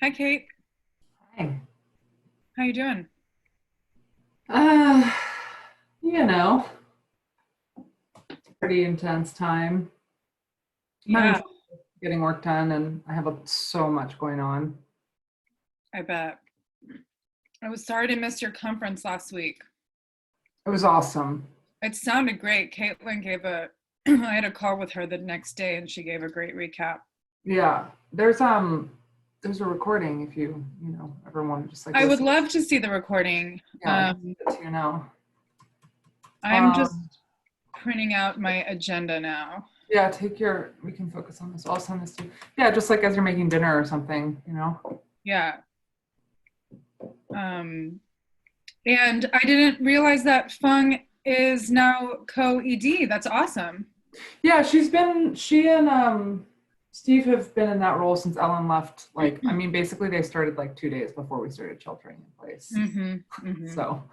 Hi, Kate. Hi. How you doing? Uh, you know, pretty intense time. I'm Yeah, enjoying getting work done, and I have so much going on. I bet. I was sorry to miss your conference last week. It was awesome. It sounded great. Caitlin gave a, I had a call with her the next day and she gave a great recap. Yeah, there's a recording if you ever want to just like I would listen. love to see the recording. Yeah, I can send it to you now. I'm just Um, printing out my agenda now. yeah, we can focus on this. I'll send this to you. Yeah, just like as you're making dinner or something. Yeah. Um, and I didn't realize that Fung is now co-ED. That's awesome. Yeah, she and Steve have been in that role since Ellen left. Like, I mean, basically they started like 2 days before we started sheltering in place. Mm-hmm. Mm-hmm. So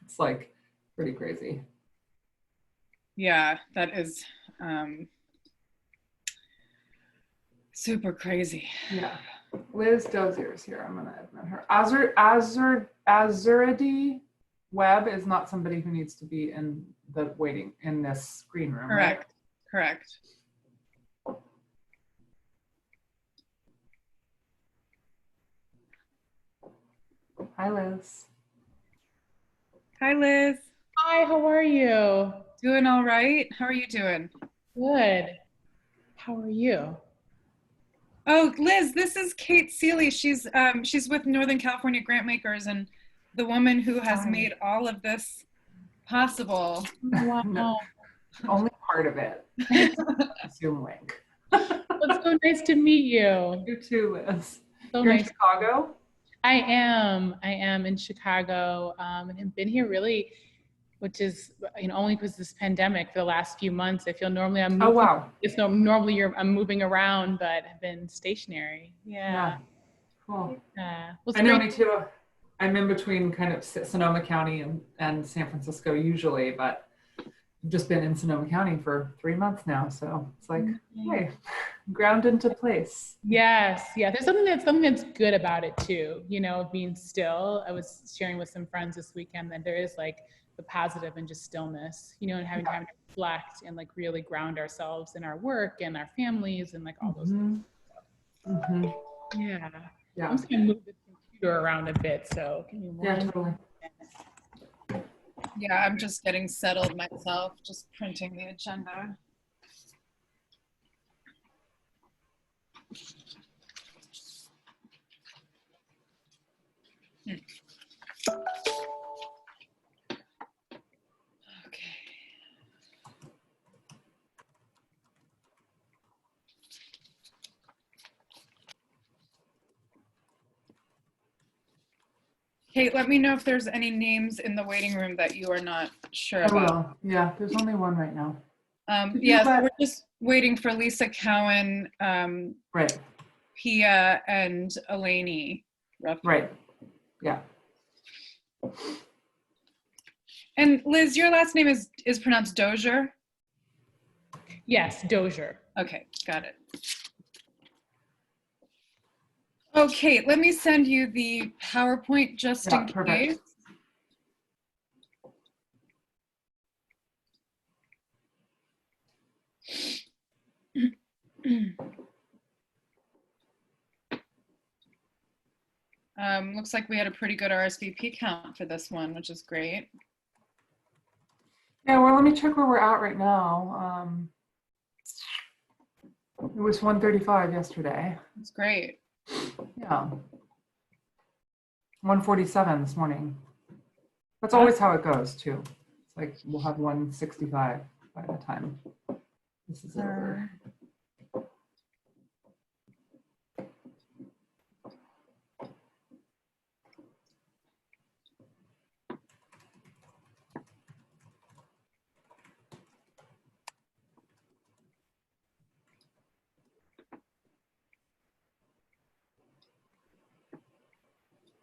it's like pretty crazy. Yeah, that is um, super crazy. Yeah. Liz Dozier is here. I'm gonna admit her. Azurity Webb is not somebody who needs to be in the waiting in this green room, right? Correct. Correct. Hi, Liz. Hi, Liz. Hi, how are you? Doing all right? How are you doing? Good. How are you? Oh, Liz, this is Kate Seeley. She's with Northern California Grantmakers and the woman who has Hi. made all of this possible. No, Wow. only part of it. Zoom link. It's so nice to meet you. You too, Liz. So You're in nice. Chicago? I am in Chicago, and have been here really, which is, only because this pandemic for the last few months. I feel normally I'm Oh, moving. wow. Normally I'm moving around, but I've been stationary. Yeah, Yeah. cool. Well, it's I know, great. me too. I'm in between kind of Sonoma County and San Francisco usually, but I've just been in Sonoma County for 3 months now. So it's like, Nice. hey, ground into place. Yes, yeah. There's something that's good about it too. Being still. I was sharing with some friends this weekend that there is like the positive and just stillness. And having Yeah. time to reflect and like really ground ourselves in our work and our families and like all those things. Mm-hmm. Mm-hmm. Yeah. I'm Yeah. just gonna move this computer around a bit. So give me Yeah, one. totally. Yeah, I'm just getting settled myself, just printing the agenda. Okay. Kate, let me know if there's any names in the waiting room that you are not sure I about. will. Yeah, there's only one right now. Did you Yeah, so we're let, just waiting for Lisa Cowan, right, Pia, and Eleni. Refu. right. Yeah. And Liz, your last name is pronounced Dozier? Yes, Dozier. Okay, got it. Okay, let me send you the PowerPoint just Yeah, in case. perfect. Looks like we had a pretty good RSVP count for this one, which is great. Yeah, well, let me check where we're at right now. It was 135 yesterday. It's great. Yeah. 147 this morning. That's Awesome. always how it goes too. It's like we'll have 165 by the time this is over.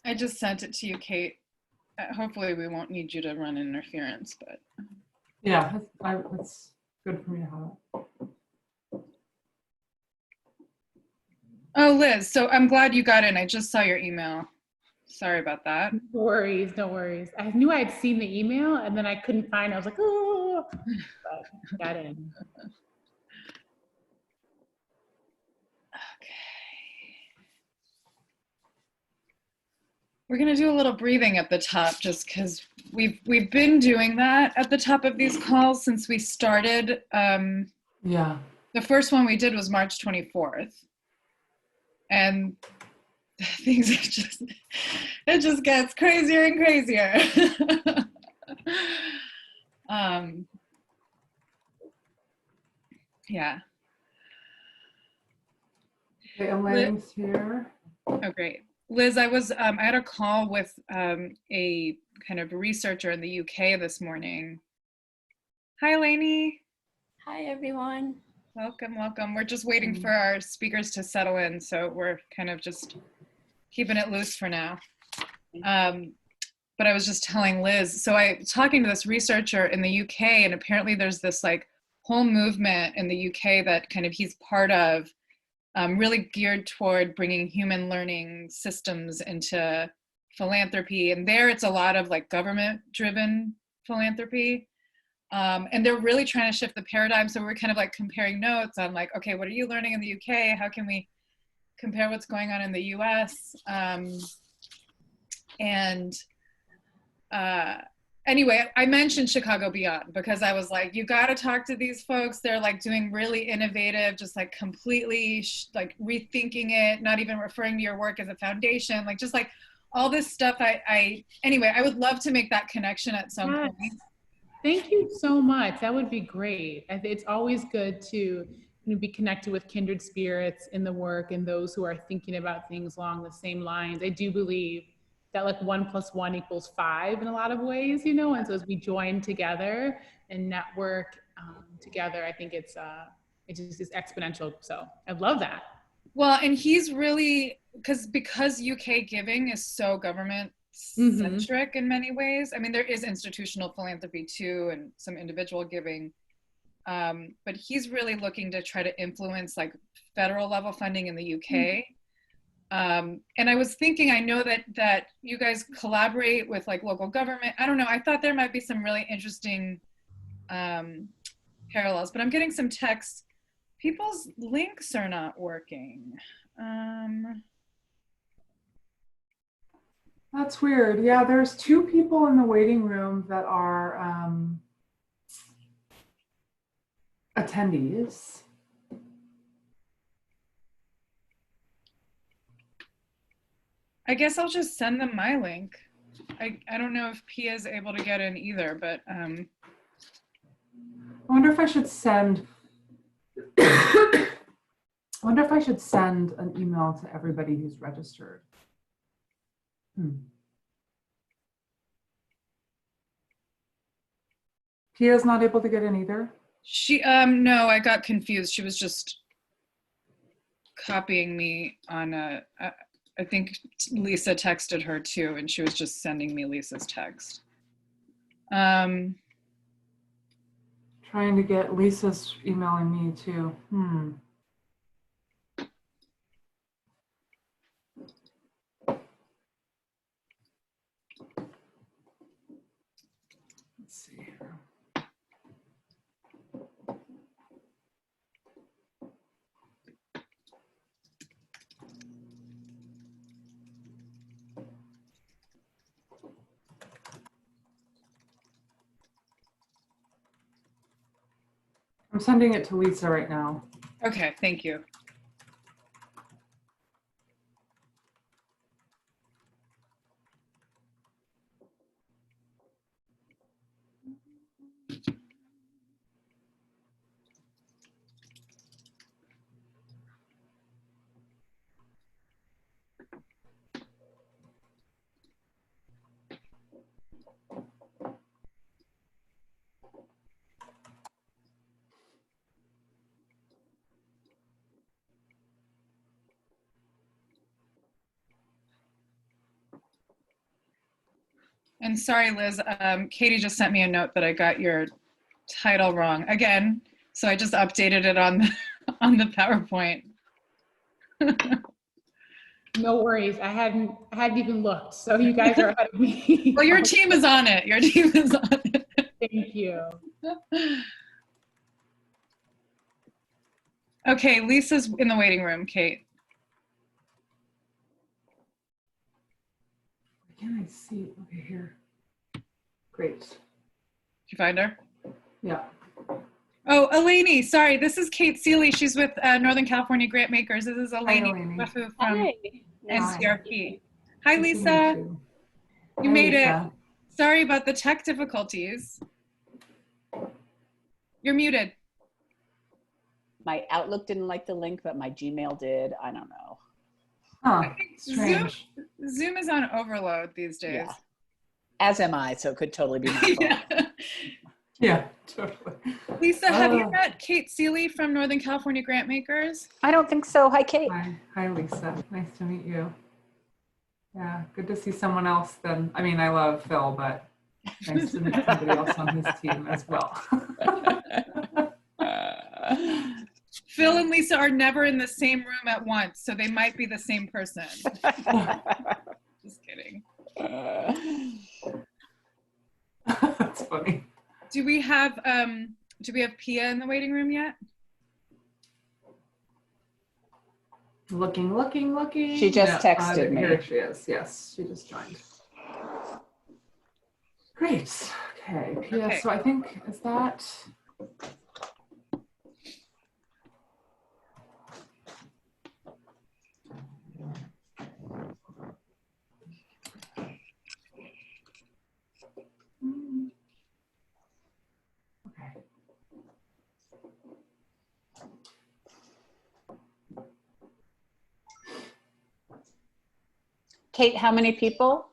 I just sent it to you, Kate. Hopefully we won't need you to run interference, but. Yeah, it's good for me to have it. Oh, Liz, so I'm glad you got in. I just saw your email. Sorry about that. No worries, no worries. I knew I had seen the email and then I couldn't find it. I was like, oh, but got in. Okay. We're gonna do a little breathing at the top just because we've been doing that at the top of these calls since we started. Yeah. The first one we did was March 24th. And things it just gets crazier and crazier. Yeah. Okay, Eleni's here. Oh, great. Liz, I had a call with a kind of researcher in the UK this morning. Hi, Eleni. Hi, everyone. Welcome, welcome. We're just waiting for our speakers to settle in, so we're kind of just keeping it loose for now. But I was just telling Liz, so I was talking to this researcher in the UK, and apparently there's this like whole movement in the UK that kind of he's part of, really geared toward bringing human learning systems into philanthropy. And there it's a lot of like government-driven philanthropy. And they're really trying to shift the paradigm. So we're kind of like comparing notes on like, okay, what are you learning in the UK? How can we compare what's going on in the US? Anyway, I mentioned Chicago Beyond because I was like, you got to talk to these folks. They're like doing really innovative, just like completely like rethinking it, not even referring to your work as a foundation, like just like all this stuff. Anyway, I would love to make that connection at some point. Thank you so much. That would be great. It's always good to be connected with kindred spirits in the work and those who are thinking about things along the same lines. I do believe that like 1 + 1 = 5 in a lot of ways, you know, and so as we join together and network together, I think it's just exponential. So I love that. Well, and he's really, because UK giving is so government centric in many ways. I mean, there is institutional philanthropy too, and some individual giving, but he's really looking to try to influence like federal level funding in the UK. And I was thinking, I know that you guys collaborate with like local government. I don't know. I thought there might be some really interesting parallels, but I'm getting some texts. People's links are not working. That's weird. Yeah, there's 2 people in the waiting room that are attendees. I guess I'll just send them my link. I don't know if Pia is able to get in either, but I wonder if I should send I wonder if I should send an email to everybody who's registered. Pia's not able to get in either? she, no, I got confused. She was just copying me on I think Lisa texted her too, and she was just sending me Lisa's text. Trying to get Lisa's emailing me too. Let's see here. I'm sending it to Lisa right now. Okay, thank you. And sorry, Liz, Katie just sent me a note that I got your title wrong again. So I just updated it on the, on the PowerPoint. No worries. I hadn't even looked, so you guys are ahead of me. Well, your team is on it. Your team is on it. Thank you. Okay, Lisa's in the waiting room, Kate. Can I see? Okay, here. Great. Did you find her? Yeah. Oh, Eleni, sorry. This is Kate Seeley. She's with Northern California Grant Makers. This is Hi, Eleni Eleni. Refu from Hi. NCRP. Hi, Nice to Lisa. meet you. You Hi, made it. Lisa. Sorry about the tech difficulties. You're muted. My Outlook didn't like the link, but my Gmail did. I don't know. Huh, I think strange. Zoom is on overload these days. Yeah. As am I, so it could totally be my fault. Yeah. Yeah, totally. Lisa, have you Oh. met Kate Seeley from Northern California Grant Makers? I don't think so. Hi, Kate. Hi, Lisa. Nice to meet you. Yeah, good to see someone else then. I mean, I love Phil, but nice to meet somebody else on his team as well. Phil and Lisa are never in the same room at once, so they might be the same person. Just kidding. That's funny. Do we have Pia in the waiting room yet? Looking. She just texted me. Here she is. Yes, she just joined. Great. Okay. Pia, Okay. so I think, is that... Okay. Kate, how many people?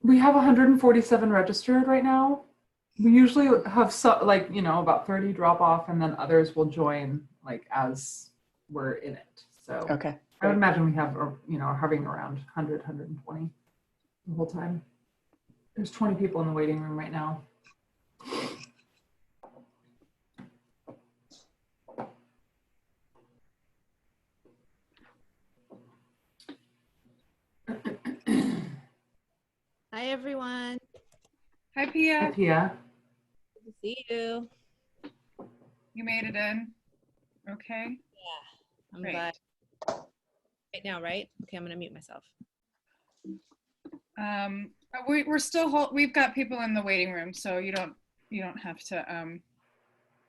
We have 147 registered right now. We usually have about 30 drop off, and then others will join like as we're in it. So Okay. I would imagine we have, having around 100, 120 the whole time. There's 20 people in the waiting room right now. Hi, everyone. Hi, Hi, Pia. Pia. Good to see you. You made it in. Okay. Yeah, I'm Great. glad. Right now, right? Okay, I'm going to mute myself. We're still we've got people in the waiting room, so you don't have to.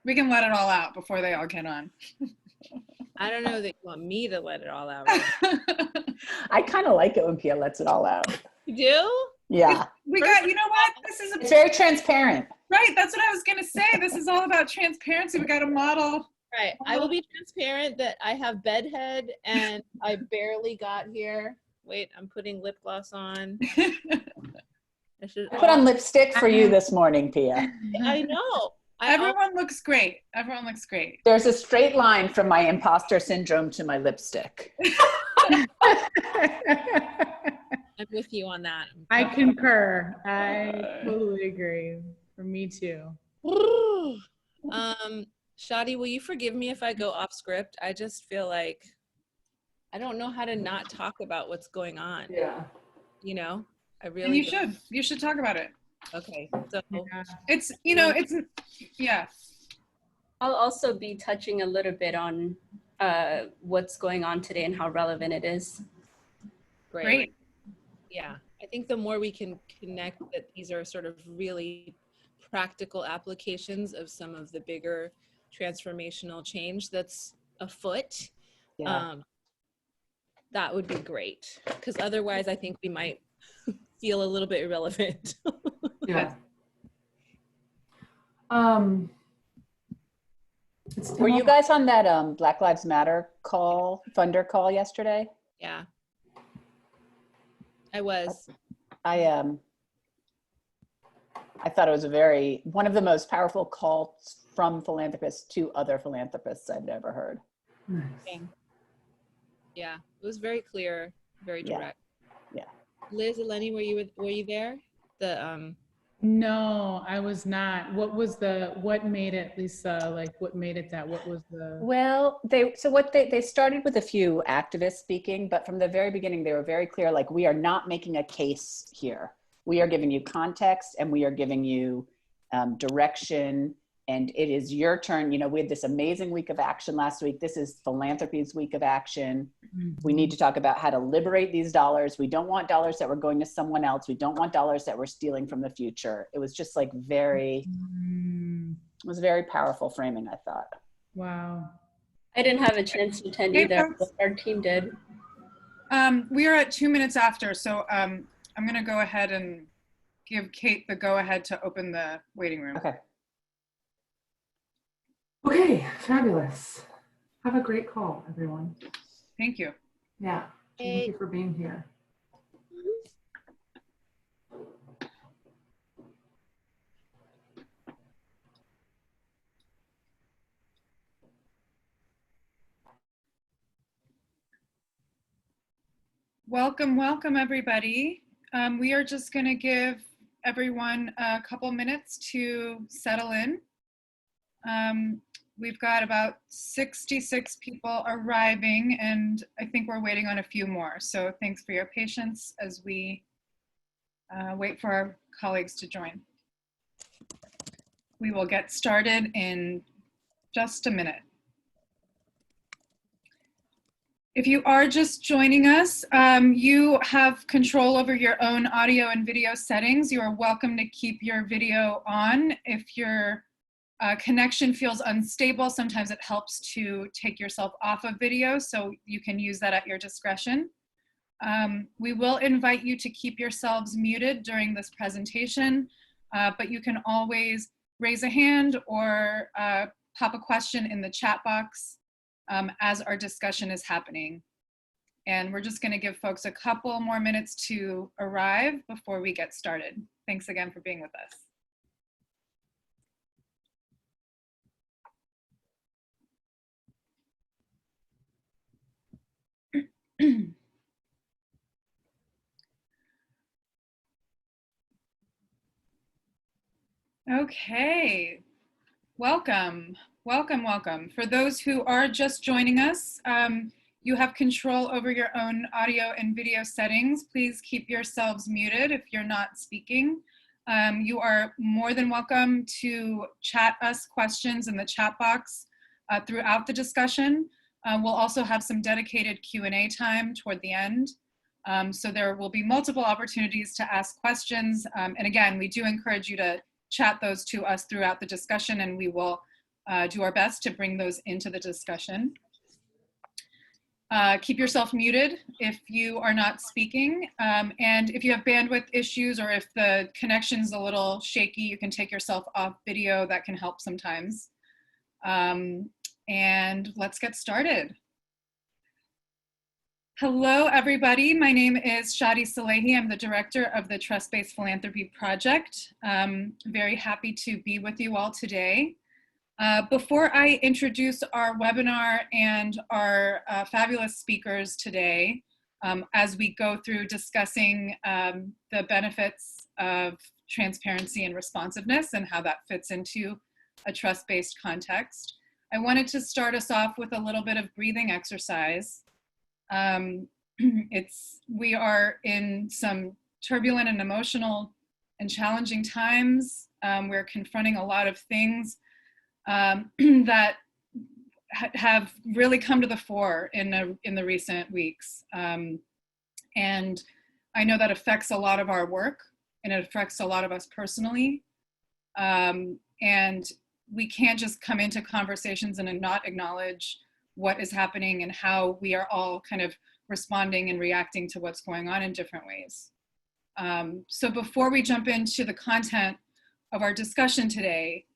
We can let it all out before they all get on. I don't know that you want me to let it all out. Right now. I kind of like it when Pia lets it all out. You do? Yeah. We got. You know what? This is It's very transparent. right. That's what I was gonna say. This is all about transparency. We got a model. Right. I will be transparent that I have bedhead and I barely got here. Wait, I'm putting lip gloss on. I should I put on lipstick for you this morning, Pia. I know. Everyone looks great. Everyone looks great. There's a straight line from my imposter syndrome to my lipstick. I'm with you on that. I concur. I totally agree. For me too. Shadi, will you forgive me if I go off script? I just feel like I don't know how to not talk about what's going on. Yeah. You know, I really And you don't. should. You should talk about it. Okay, so Yeah. It's it's yeah. I'll also be touching a little bit on what's going on today and how relevant it is. Great. Yeah, I think the more we can connect that these are sort of really practical applications of some of the bigger transformational change that's afoot, Yeah. that would be great. Because otherwise, I think we might feel a little bit irrelevant. Yeah. Were you guys on that Black Lives Matter funder call yesterday? Yeah, I was. I thought it was one of the most powerful calls from philanthropists to other philanthropists I've ever heard. Nice. Yeah, it was very clear, very Yeah. direct. Yeah. Liz, Eleni, were you there? No, I was not. What made it, Lisa? Like, what made it that? What was the? Well, they started with a few activists speaking, but from the very beginning, they were very clear, like, we are not making a case here. We are giving you context and we are giving you direction, and it is your turn. You know, we had this amazing week of action last week. This is Philanthropy's week of action. We need to talk about how to liberate these dollars. We don't want dollars that were going to someone else. We don't want dollars that we're stealing from the future. It was just like it was very powerful framing, I thought. Wow. I didn't have a chance to attend Hey, either, folks. but our team did. We are at 2 minutes after, so I'm going to go ahead and give Kate the go-ahead to open the waiting room. Okay. Okay, fabulous. Have a great call, everyone. Thank you. Yeah, thank you for being here. Welcome, welcome, everybody. We are just going to give everyone a couple minutes to settle in. We've got about 66 people arriving, and I think we're waiting on a few more. So thanks for your patience as we wait for our colleagues to join. We will get started in just a minute. If you are just joining us, you have control over your own audio and video settings. You are welcome to keep your video on. If your connection feels unstable, sometimes it helps to take yourself off of video, so you can use that at your discretion. We will invite you to keep yourselves muted during this presentation, but you can always raise a hand or pop a question in the chat box as our discussion is happening. And we're just going to give folks a couple more minutes to arrive before we get started. Thanks again for being with us. Okay, welcome, welcome, welcome. For those who are just joining us, you have control over your own audio and video settings. Please keep yourselves muted if you're not speaking. You are more than welcome to chat us questions in the chat box throughout the discussion. We'll also have some dedicated Q&A time toward the end. So there will be multiple opportunities to ask questions. And again, we do encourage you to chat those to us throughout the discussion, and we will do our best to bring those into the discussion. Keep yourself muted if you are not speaking. And if you have bandwidth issues or if the connection's a little shaky, you can take yourself off video. That can help sometimes. And let's get started. Hello, everybody. My name is Shadi Salehi. I'm the director of the Trust-Based Philanthropy Project. Very happy to be with you all today. Before I introduce our webinar and our fabulous speakers today, as we go through discussing the benefits of transparency and responsiveness and how that fits into a trust-based context, I wanted to start us off with a little bit of breathing exercise. We are in some turbulent and emotional and challenging times. We're confronting a lot of things that have really come to the fore in the recent weeks. And I know that affects a lot of our work, and it affects a lot of us personally. And we can't just come into conversations and not acknowledge what is happening and how we are all kind of responding and reacting to what's going on in different ways. So before we jump into the content of our discussion today,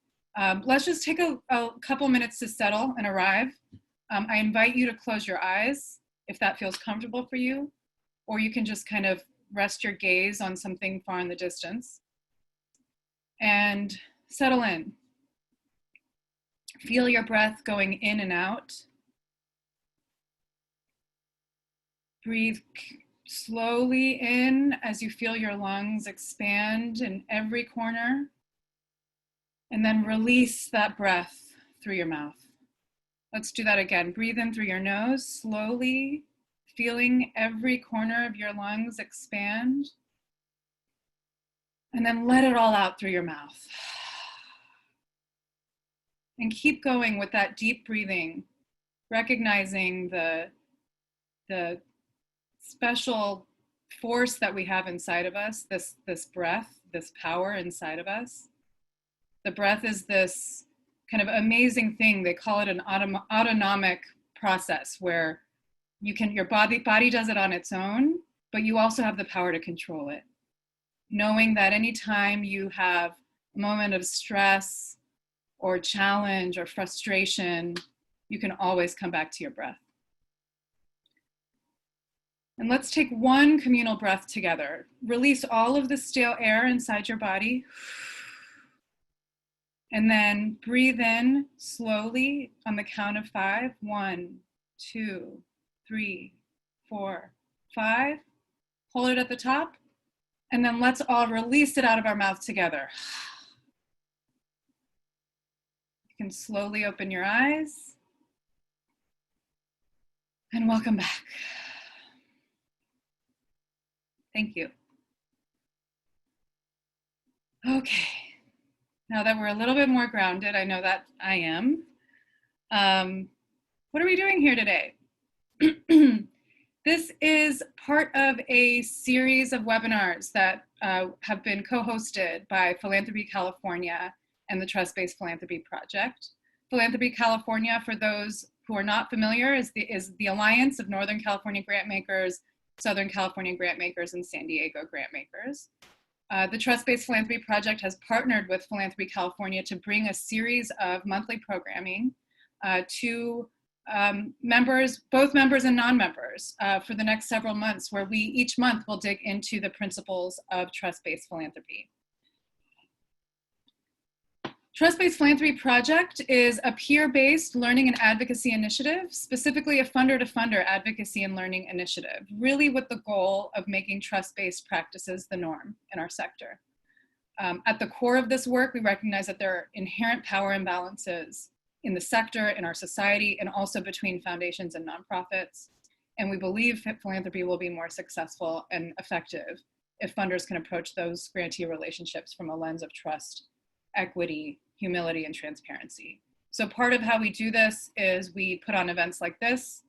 let's just take a couple minutes to settle and arrive. I invite you to close your eyes if that feels comfortable for you, or you can just kind of rest your gaze on something far in the distance and settle in. Feel your breath going in and out. Breathe slowly in as you feel your lungs expand in every corner. And then release that breath through your mouth. Let's do that again. Breathe in through your nose, slowly, feeling every corner of your lungs expand. And then let it all out through your mouth. And keep going with that deep breathing, recognizing the special force that we have inside of us, this breath, this power inside of us. The breath is this kind of amazing thing. They call it an autonomic process where your body does it on its own, but you also have the power to control it. Knowing that anytime you have a moment of stress or challenge or frustration, you can always come back to your breath. And let's take one communal breath together. Release all of the stale air inside your body. And then breathe in slowly on the count of 5. 1, 2, 3, 4, 5. Hold it at the top. And then let's all release it out of our mouth together. You can slowly open your eyes. And welcome back. Thank you. Okay. Now that we're a little bit more grounded, I know that I am. What are we doing here today? This is part of a series of webinars that have been co-hosted by Philanthropy California and the Trust-Based Philanthropy Project. Philanthropy California, for those who are not familiar, is the alliance of Northern California grantmakers, Southern California grantmakers, and San Diego grantmakers. The Trust-Based Philanthropy Project has partnered with Philanthropy California to bring a series of monthly programming to members, both members and non-members, for the next several months, where we each month will dig into the principles of trust-based philanthropy. Trust-Based Philanthropy Project is a peer-based learning and advocacy initiative, specifically a funder-to-funder advocacy and learning initiative, really with the goal of making trust-based practices the norm in our sector. At the core of this work, we recognize that there are inherent power imbalances in the sector, in our society, and also between foundations and nonprofits. And we believe philanthropy will be more successful and effective if funders can approach those grantee relationships from a lens of trust, equity, humility, and transparency. So part of how we do this is we put on events like this,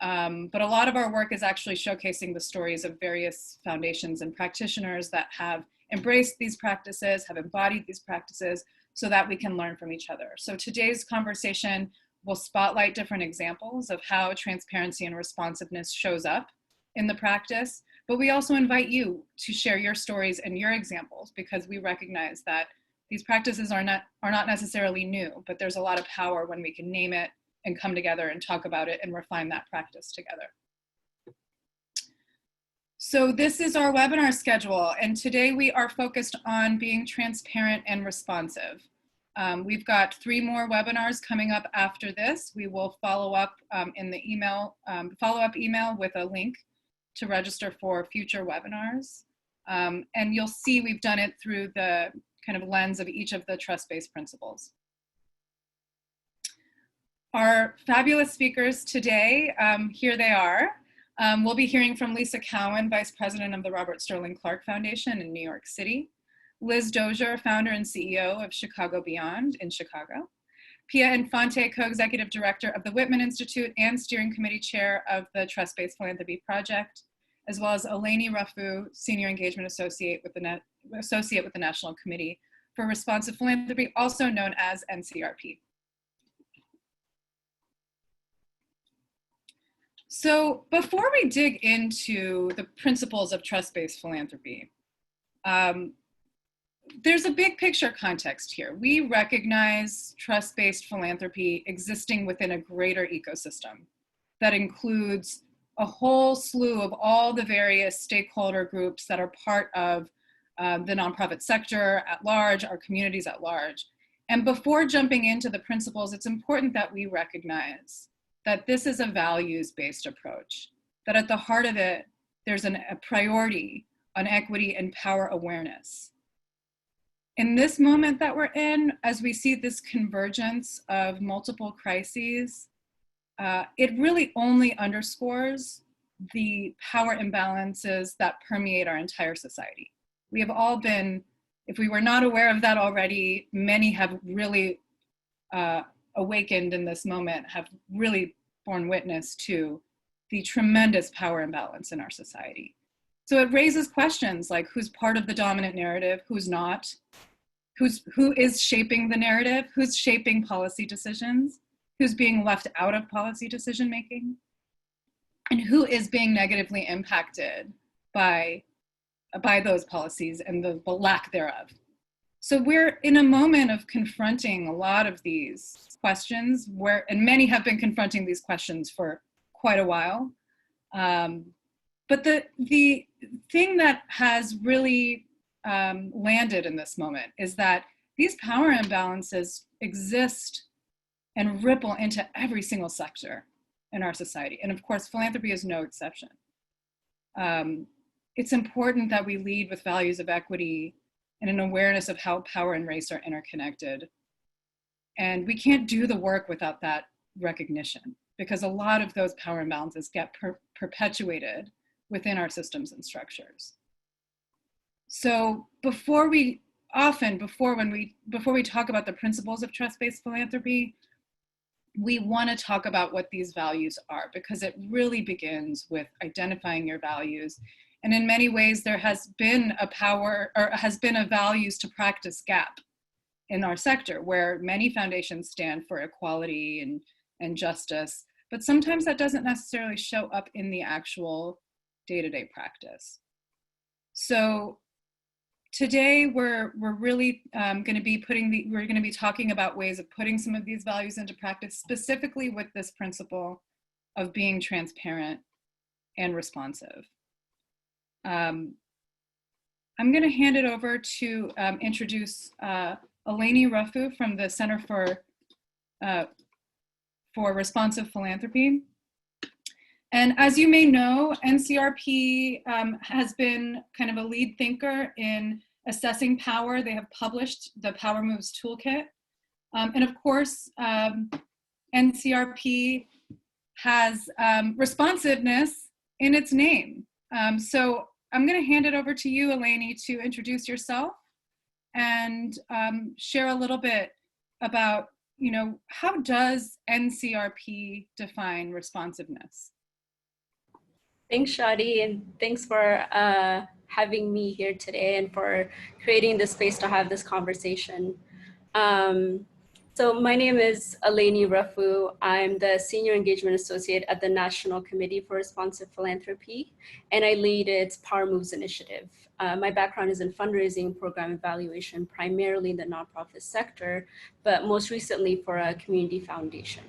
but a lot of our work is actually showcasing the stories of various foundations and practitioners that have embraced these practices, have embodied these practices, so that we can learn from each other. So today's conversation will spotlight different examples of how transparency and responsiveness shows up in the practice, but we also invite you to share your stories and your examples, because we recognize that these practices are not necessarily new, but there's a lot of power when we can name it and come together and talk about it and refine that practice together. So this is our webinar schedule, and today we are focused on being transparent and responsive. We've got 3 more webinars coming up after this. We will follow up in the email, follow-up email with a link to register for future webinars. And you'll see we've done it through the kind of lens of each of the trust-based principles. Our fabulous speakers today, here they are. We'll be hearing from Lisa Cowan, Vice President of the Robert Sterling Clark Foundation in New York City. Liz Dozier, founder and CEO of Chicago Beyond in Chicago. Pia Infante, Co-Executive Director of the Whitman Institute and Steering Committee Chair of the Trust-Based Philanthropy Project, as well as Eleni Refu, Senior Engagement Associate with the National Committee for Responsive Philanthropy, also known as NCRP. So before we dig into the principles of trust-based philanthropy, there's a big picture context here. We recognize trust-based philanthropy existing within a greater ecosystem that includes a whole slew of all the various stakeholder groups that are part of the nonprofit sector at large, our communities at large. And before jumping into the principles, it's important that we recognize that this is a values-based approach, that at the heart of it, there's a priority on equity and power awareness. In this moment that we're in, as we see this convergence of multiple crises, it really only underscores the power imbalances that permeate our entire society. We have all been, if we were not aware of that already, many have really awakened in this moment, have really borne witness to the tremendous power imbalance in our society. So it raises questions like who's part of the dominant narrative, who's not, who is shaping the narrative, who's shaping policy decisions, who's being left out of policy decision making, and who is being negatively impacted by those policies and the lack thereof. So we're in a moment of confronting a lot of these questions and many have been confronting these questions for quite a while. But the thing that has really landed in this moment is that these power imbalances exist and ripple into every single sector in our society. And of course, philanthropy is no exception. It's important that we lead with values of equity and an awareness of how power and race are interconnected. And we can't do the work without that recognition, because a lot of those power imbalances get perpetuated within our systems and structures. So before we talk about the principles of trust-based philanthropy, we want to talk about what these values are, because it really begins with identifying your values. And in many ways, there has been a values to practice gap in our sector, where many foundations stand for equality and justice, but sometimes that doesn't necessarily show up in the actual day-to-day practice. So today we're really going to be talking about ways of putting some of these values into practice, specifically with this principle of being transparent and responsive. I'm going to hand it over to introduce Eleni Refu from the Center for Responsive Philanthropy. And as you may know, NCRP has been kind of a lead thinker in assessing power. They have published the Power Moves Toolkit. And of course, NCRP has responsiveness in its name. So I'm going to hand it over to you, Eleni, to introduce yourself and share a little bit about, how does NCRP define responsiveness? Thanks, Shadi, and thanks for having me here today and for creating this space to have this conversation. So my name is Eleni Refu. I'm the Senior Engagement Associate at the National Committee for Responsive Philanthropy, and I lead its Power Moves initiative. My background is in fundraising, program evaluation, primarily in the nonprofit sector, but most recently for a community foundation.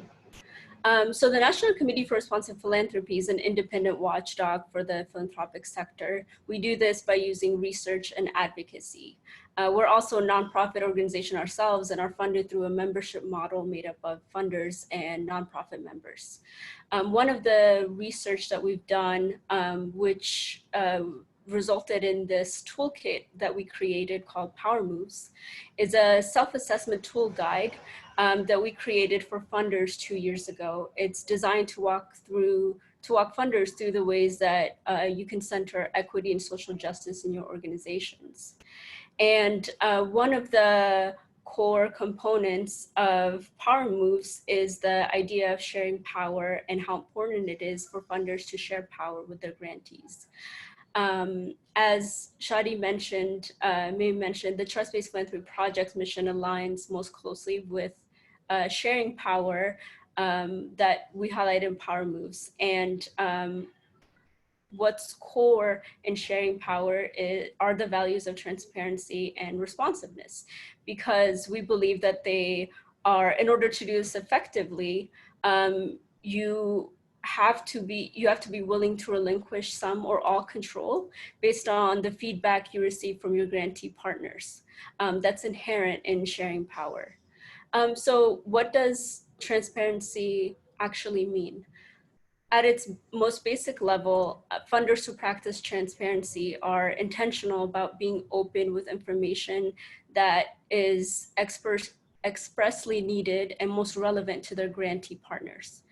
So the National Committee for Responsive Philanthropy is an independent watchdog for the philanthropic sector. We do this by using research and advocacy. We're also a nonprofit organization ourselves and are funded through a membership model made up of funders and nonprofit members. One of the research that we've done, which resulted in this toolkit that we created called Power Moves, is a self-assessment tool guide that we created for funders 2 years ago. It's designed to walk funders through the ways that you can center equity and social justice in your organizations. And one of the core components of Power Moves is the idea of sharing power and how important it is for funders to share power with their grantees. As Shadi mentioned, the Trust-Based Philanthropy Project's mission aligns most closely with sharing power that we highlight in Power Moves. And what's core in sharing power are the values of transparency and responsiveness, because we believe that they are, in order to do this effectively, you have to be willing to relinquish some or all control based on the feedback you receive from your grantee partners. That's inherent in sharing power. So what does transparency actually mean? at its most basic level, funders who practice transparency are intentional about being open with information that is expressly needed and most relevant to their grantee partners.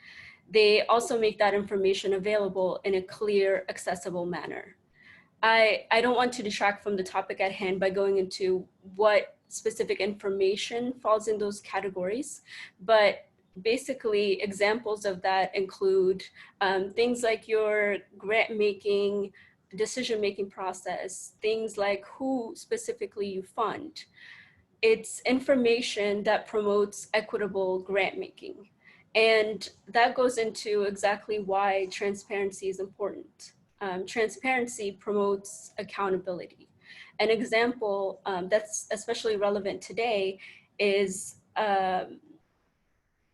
They also make that information available in a clear, accessible manner. I don't want to detract from the topic at hand by going into what specific information falls in those categories, but basically examples of that include things like your grant making, decision-making process, things like who specifically you fund. It's information that promotes equitable grant making. And that goes into exactly why transparency is important. Transparency promotes accountability. An example that's especially relevant today is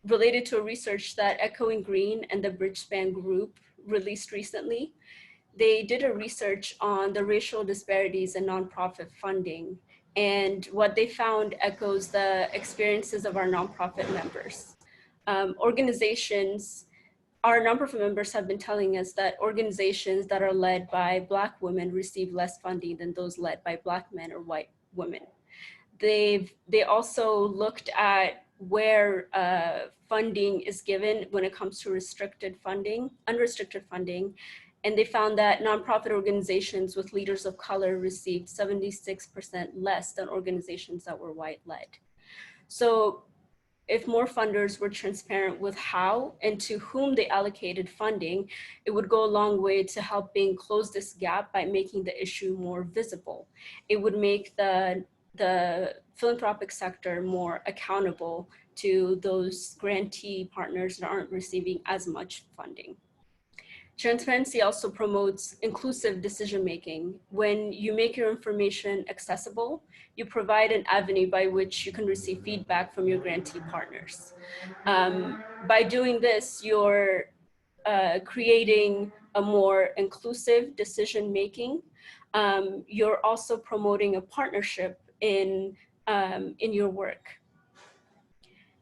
related to a research that Echoing Green and the Bridgespan Group released recently. They did a research on the racial disparities in nonprofit funding, and what they found echoes the experiences of our nonprofit members. Our nonprofit members have been telling us that organizations that are led by Black women receive less funding than those led by Black men or white women. They also looked at where funding is given when it comes to unrestricted funding, and they found that nonprofit organizations with leaders of color received 76% less than organizations that were white-led. So if more funders were transparent with how and to whom they allocated funding, it would go a long way to helping close this gap by making the issue more visible. It would make the philanthropic sector more accountable to those grantee partners that aren't receiving as much funding. Transparency also promotes inclusive decision-making. When you make your information accessible, you provide an avenue by which you can receive feedback from your grantee partners. By doing this, you're creating a more inclusive decision-making. You're also promoting a partnership in your work.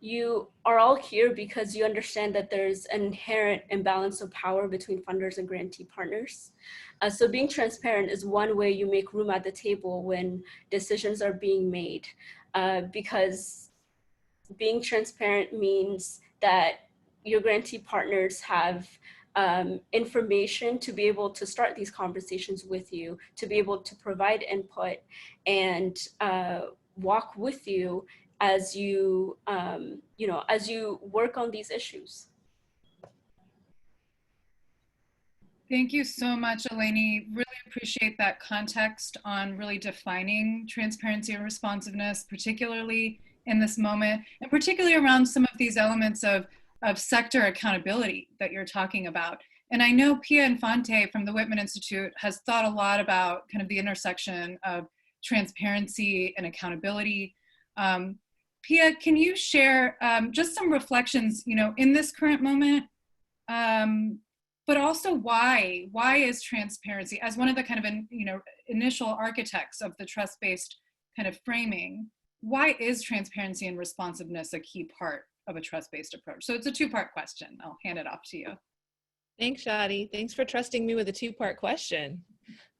You are all here because you understand that there's an inherent imbalance of power between funders and grantee partners. So being transparent is one way you make room at the table when decisions are being made, because being transparent means that your grantee partners have information to be able to start these conversations with you, to be able to provide input and walk with you as you, as you work on these issues. Thank you so much, Eleni. Really appreciate that context on really defining transparency and responsiveness, particularly in this moment, and particularly around some of these elements of sector accountability that you're talking about. And I know Pia Infante from the Whitman Institute has thought a lot about kind of the intersection of transparency and accountability. Pia, can you share just some reflections, in this current moment, but also why is transparency, as one of the kind of, initial architects of the trust-based kind of framing, why is transparency and responsiveness a key part of a trust-based approach? So it's a two-part question. I'll hand it off to you. Thanks, Shadi. Thanks for trusting me with a two-part question.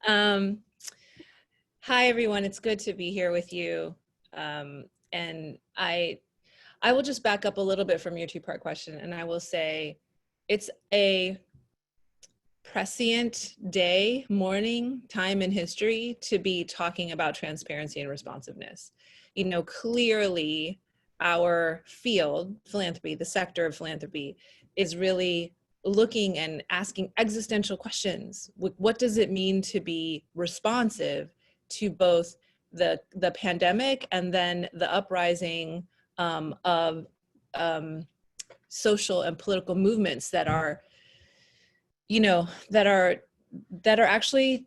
Hi, everyone. It's good to be here with you. And I will just back up a little bit from your two-part question, and I will say it's a prescient day, morning, time in history to be talking about transparency and responsiveness. Clearly our field, philanthropy, the sector of philanthropy, is really looking and asking existential questions. What does it mean to be responsive to both the pandemic and then the uprising of social and political movements that are actually,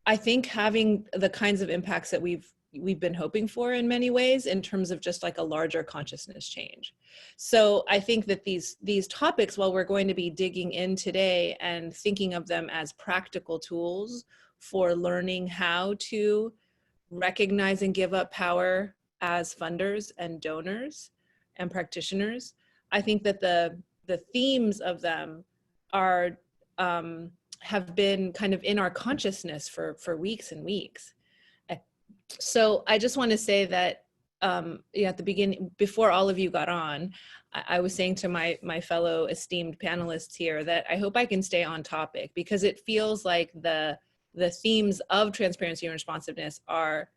I think, having the kinds of impacts that we've been hoping for in many ways, in terms of just like a larger consciousness change. So I think that these topics, while we're going to be digging in today and thinking of them as practical tools for learning how to recognize and give up power as funders and donors and practitioners, I think that the themes of them are have been kind of in our consciousness for weeks and weeks. So I just want to say that yeah, at the beginning, before all of you got on, I was saying to my fellow esteemed panelists here that I hope I can stay on topic, because it feels like the themes of transparency and responsiveness are,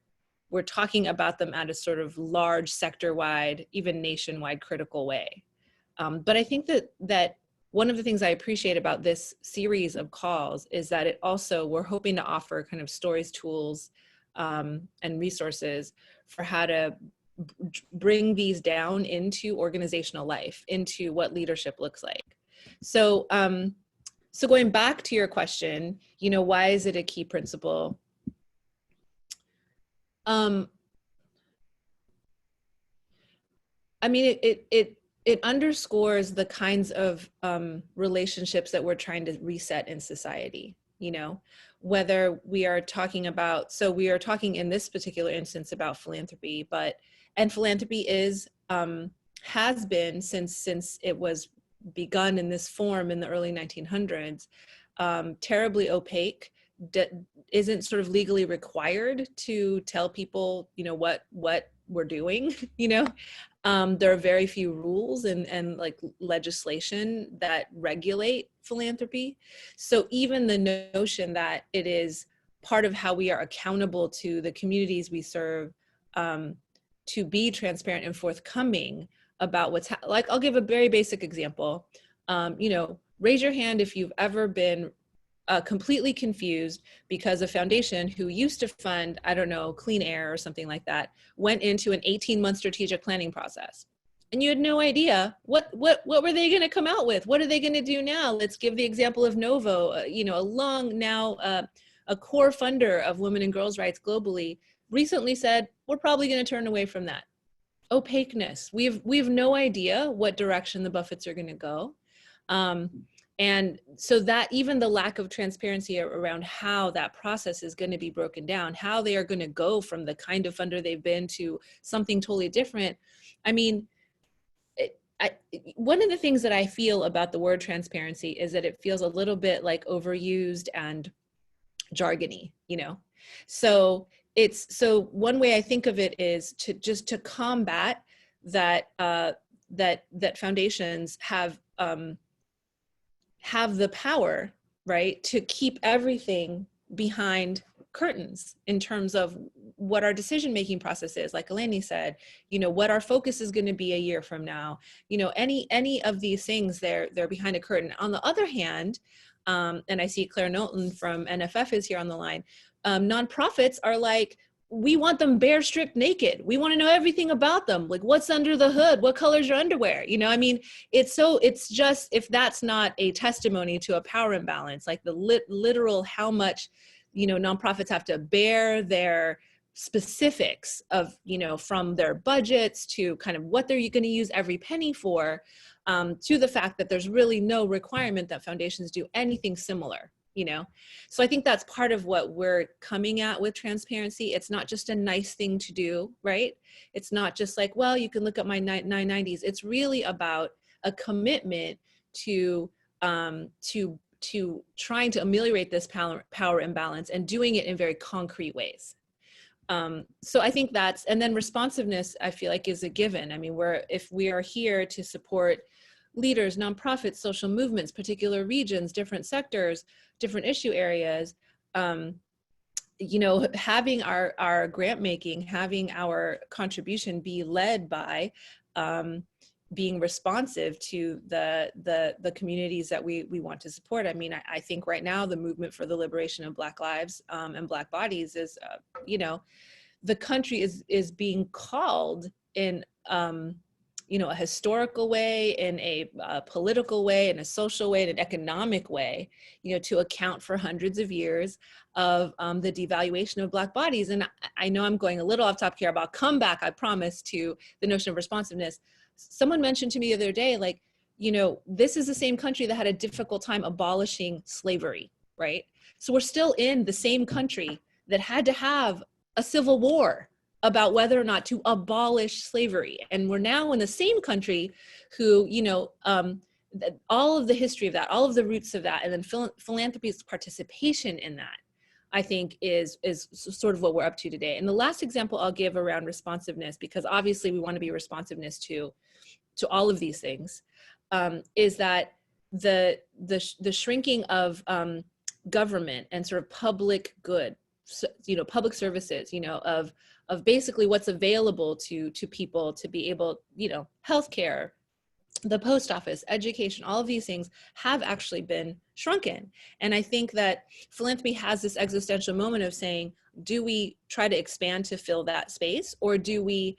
we're talking about them at a sort of large sector-wide, even nationwide critical way. But I think that one of the things I appreciate about this series of calls is that it also, we're hoping to offer kind of stories, tools, and resources for how to bring these down into organizational life, into what leadership looks like. So, so going back to your question, you know, why is it a key principle? I mean, it underscores the kinds of relationships that we're trying to reset in society, you know, whether we are talking about, so we are talking in this particular instance about philanthropy, and philanthropy is, has been since it was begun in this form in the early 1900s, terribly opaque, isn't sort of legally required to tell people, you know, what we're doing, you know. There are very few rules and like legislation that regulate philanthropy. So even the notion that it is part of how we are accountable to the communities we serve, to be transparent and forthcoming about what's like, I'll give a very basic example. You know, raise your hand if you've ever been completely confused because a foundation who used to fund, I don't know, clean air or something like that, went into an 18-month strategic planning process. And you had no idea what were they going to come out with? What are they going to do now? Let's give the example of Novo, you know, a long now, a core funder of women and girls' rights globally, recently said, we're probably going to turn away from that. Opaqueness. We've no idea what direction the Buffetts are going to go. And so that even the lack of transparency around how that process is going to be broken down, how they are going to go from the kind of funder they've been to something totally different. I mean, one of the things that I feel about the word transparency is that it feels a little bit like overused and jargony, you know? So so one way I think of it is to combat that, that foundations have the power, right, to keep everything behind curtains in terms of what our decision-making process is. Like Eleni said, you know, what our focus is going to be a year from now, you know, any of these things, they're behind a curtain. On the other hand, and I see Claire Knowlton from NFF is here on the line, nonprofits are like, we want them bare, stripped, naked. We want to know everything about them. Like, what's under the hood? What color's your underwear? You know, I mean, it's just, if that's not a testimony to a power imbalance, like the literal how much, you know, nonprofits have to bear their specifics of, you know, from their budgets to kind of what they're going to use every penny for, to the fact that there's really no requirement that foundations do anything similar. You know, so I think that's part of what we're coming at with transparency. It's not just a nice thing to do, right? It's not just like, well, you can look at my 990s. It's really about a commitment to trying to ameliorate this power imbalance and doing it in very concrete ways. So I think that's, and then responsiveness, I feel like, is a given. I mean, if we are here to support leaders, nonprofits, social movements, particular regions, different sectors, different issue areas, you know, having our grant making, having our contribution be led by being responsive to the communities that we want to support. I mean, I think right now the movement for the liberation of Black lives and Black bodies is, you know, the country is being called in, you know, a historical way, in a political way, in a social way, in an economic way, you know, to account for hundreds of years of the devaluation of Black bodies. And I know I'm going a little off topic here, but I'll come back, I promise, to the notion of responsiveness. Someone mentioned to me the other day, like, you know, this is the same country that had a difficult time abolishing slavery, right? So we're still in the same country that had to have a civil war about whether or not to abolish slavery. And we're now in the same country who, you know, all of the history of that, all of the roots of that, and then philanthropy's participation in that, I think is sort of what we're up to today. And the last example I'll give around responsiveness, because obviously we want to be responsiveness to all of these things, is that the shrinking of government and sort of public good, so, public services, of basically what's available to people to be able, healthcare, the post office, education, all of these things have actually been shrunken. And I think that philanthropy has this existential moment of saying, do we try to expand to fill that space, or do we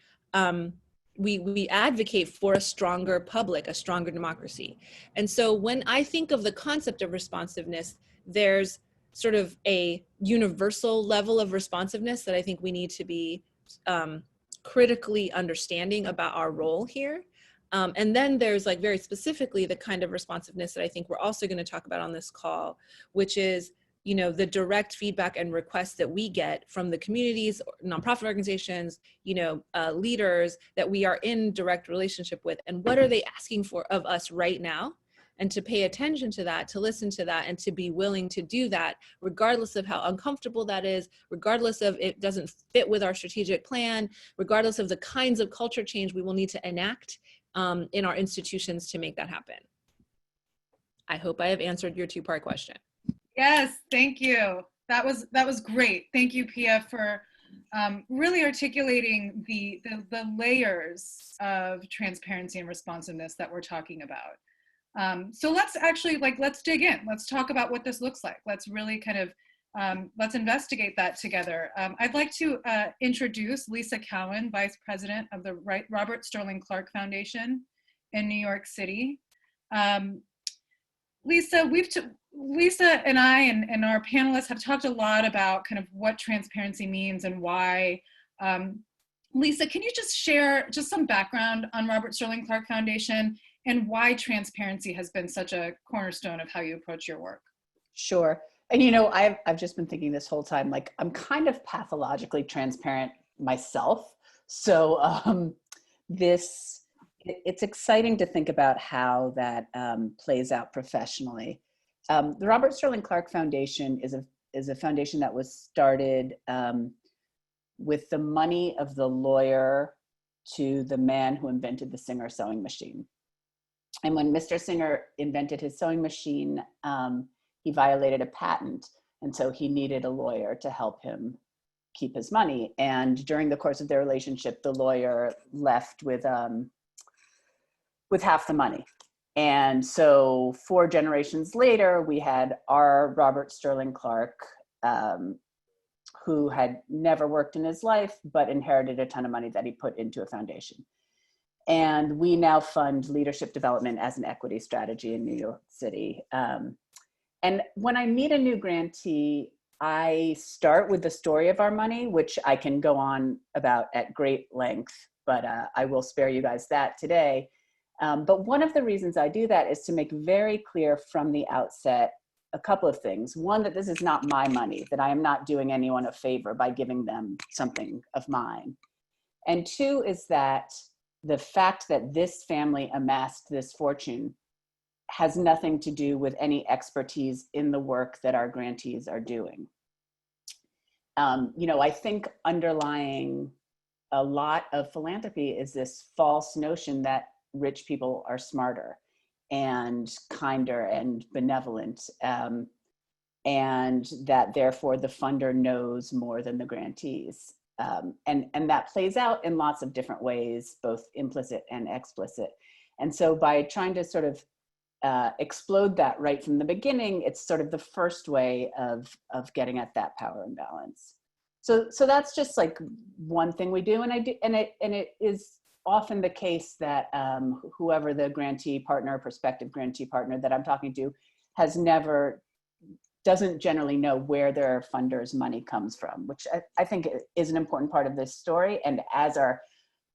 advocate for a stronger public, a stronger democracy? And so when I think of the concept of responsiveness, there's sort of a universal level of responsiveness that I think we need to be critically understanding about our role here. And then there's like very specifically the kind of responsiveness that I think we're also going to talk about on this call, which is, the direct feedback and requests that we get from the communities, nonprofit organizations, leaders that we are in direct relationship with, and what are they asking for of us right now? And to pay attention to that, to listen to that, and to be willing to do that, regardless of how uncomfortable that is, regardless of it doesn't fit with our strategic plan, regardless of the kinds of culture change we will need to enact in our institutions to make that happen. I hope I have answered your two-part question. Yes, thank you. That was great. Thank you, Pia, for really articulating the layers of transparency and responsiveness that we're talking about. So let's actually, let's dig in. Let's talk about what this looks like. Let's really kind of, let's investigate that together. I'd like to introduce Lisa Cowan, Vice President of the Robert Sterling Clark Foundation in New York City. Lisa and I and our panelists have talked a lot about kind of what transparency means and why. Lisa, can you just share just some background on Robert Sterling Clark Foundation and why transparency has been such a cornerstone of how you approach your work? Sure. And I've just been thinking this whole time, like I'm kind of pathologically transparent myself. So it's exciting to think about how that plays out professionally. The Robert Sterling Clark Foundation is a foundation that was started with the money of the lawyer to the man who invented the Singer sewing machine. And when Mr. Singer invented his sewing machine, he violated a patent. And so he needed a lawyer to help him keep his money. And during the course of their relationship, the lawyer left with half the money. And so 4 generations later, we had our Robert Sterling Clark, who had never worked in his life, but inherited a ton of money that he put into a foundation. And we now fund leadership development as an equity strategy in New York City. And when I meet a new grantee, I start with the story of our money, which I can go on about at great length, but I will spare you guys that today. But one of the reasons I do that is to make very clear from the outset a couple of things. One, that this is not my money, that I am not doing anyone a favor by giving them something of mine. And 2 is that the fact that this family amassed this fortune has nothing to do with any expertise in the work that our grantees are doing. I think underlying a lot of philanthropy is this false notion that rich people are smarter and kinder and benevolent, and that therefore the funder knows more than the grantees. And that plays out in lots of different ways, both implicit and explicit. And so by trying to sort of explode that right from the beginning, it's sort of the first way of getting at that power imbalance. So that's just like one thing we do, and it is often the case that whoever the grantee partner, prospective grantee partner that I'm talking to doesn't generally know where their funder's money comes from, which I think is an important part of this story. And as our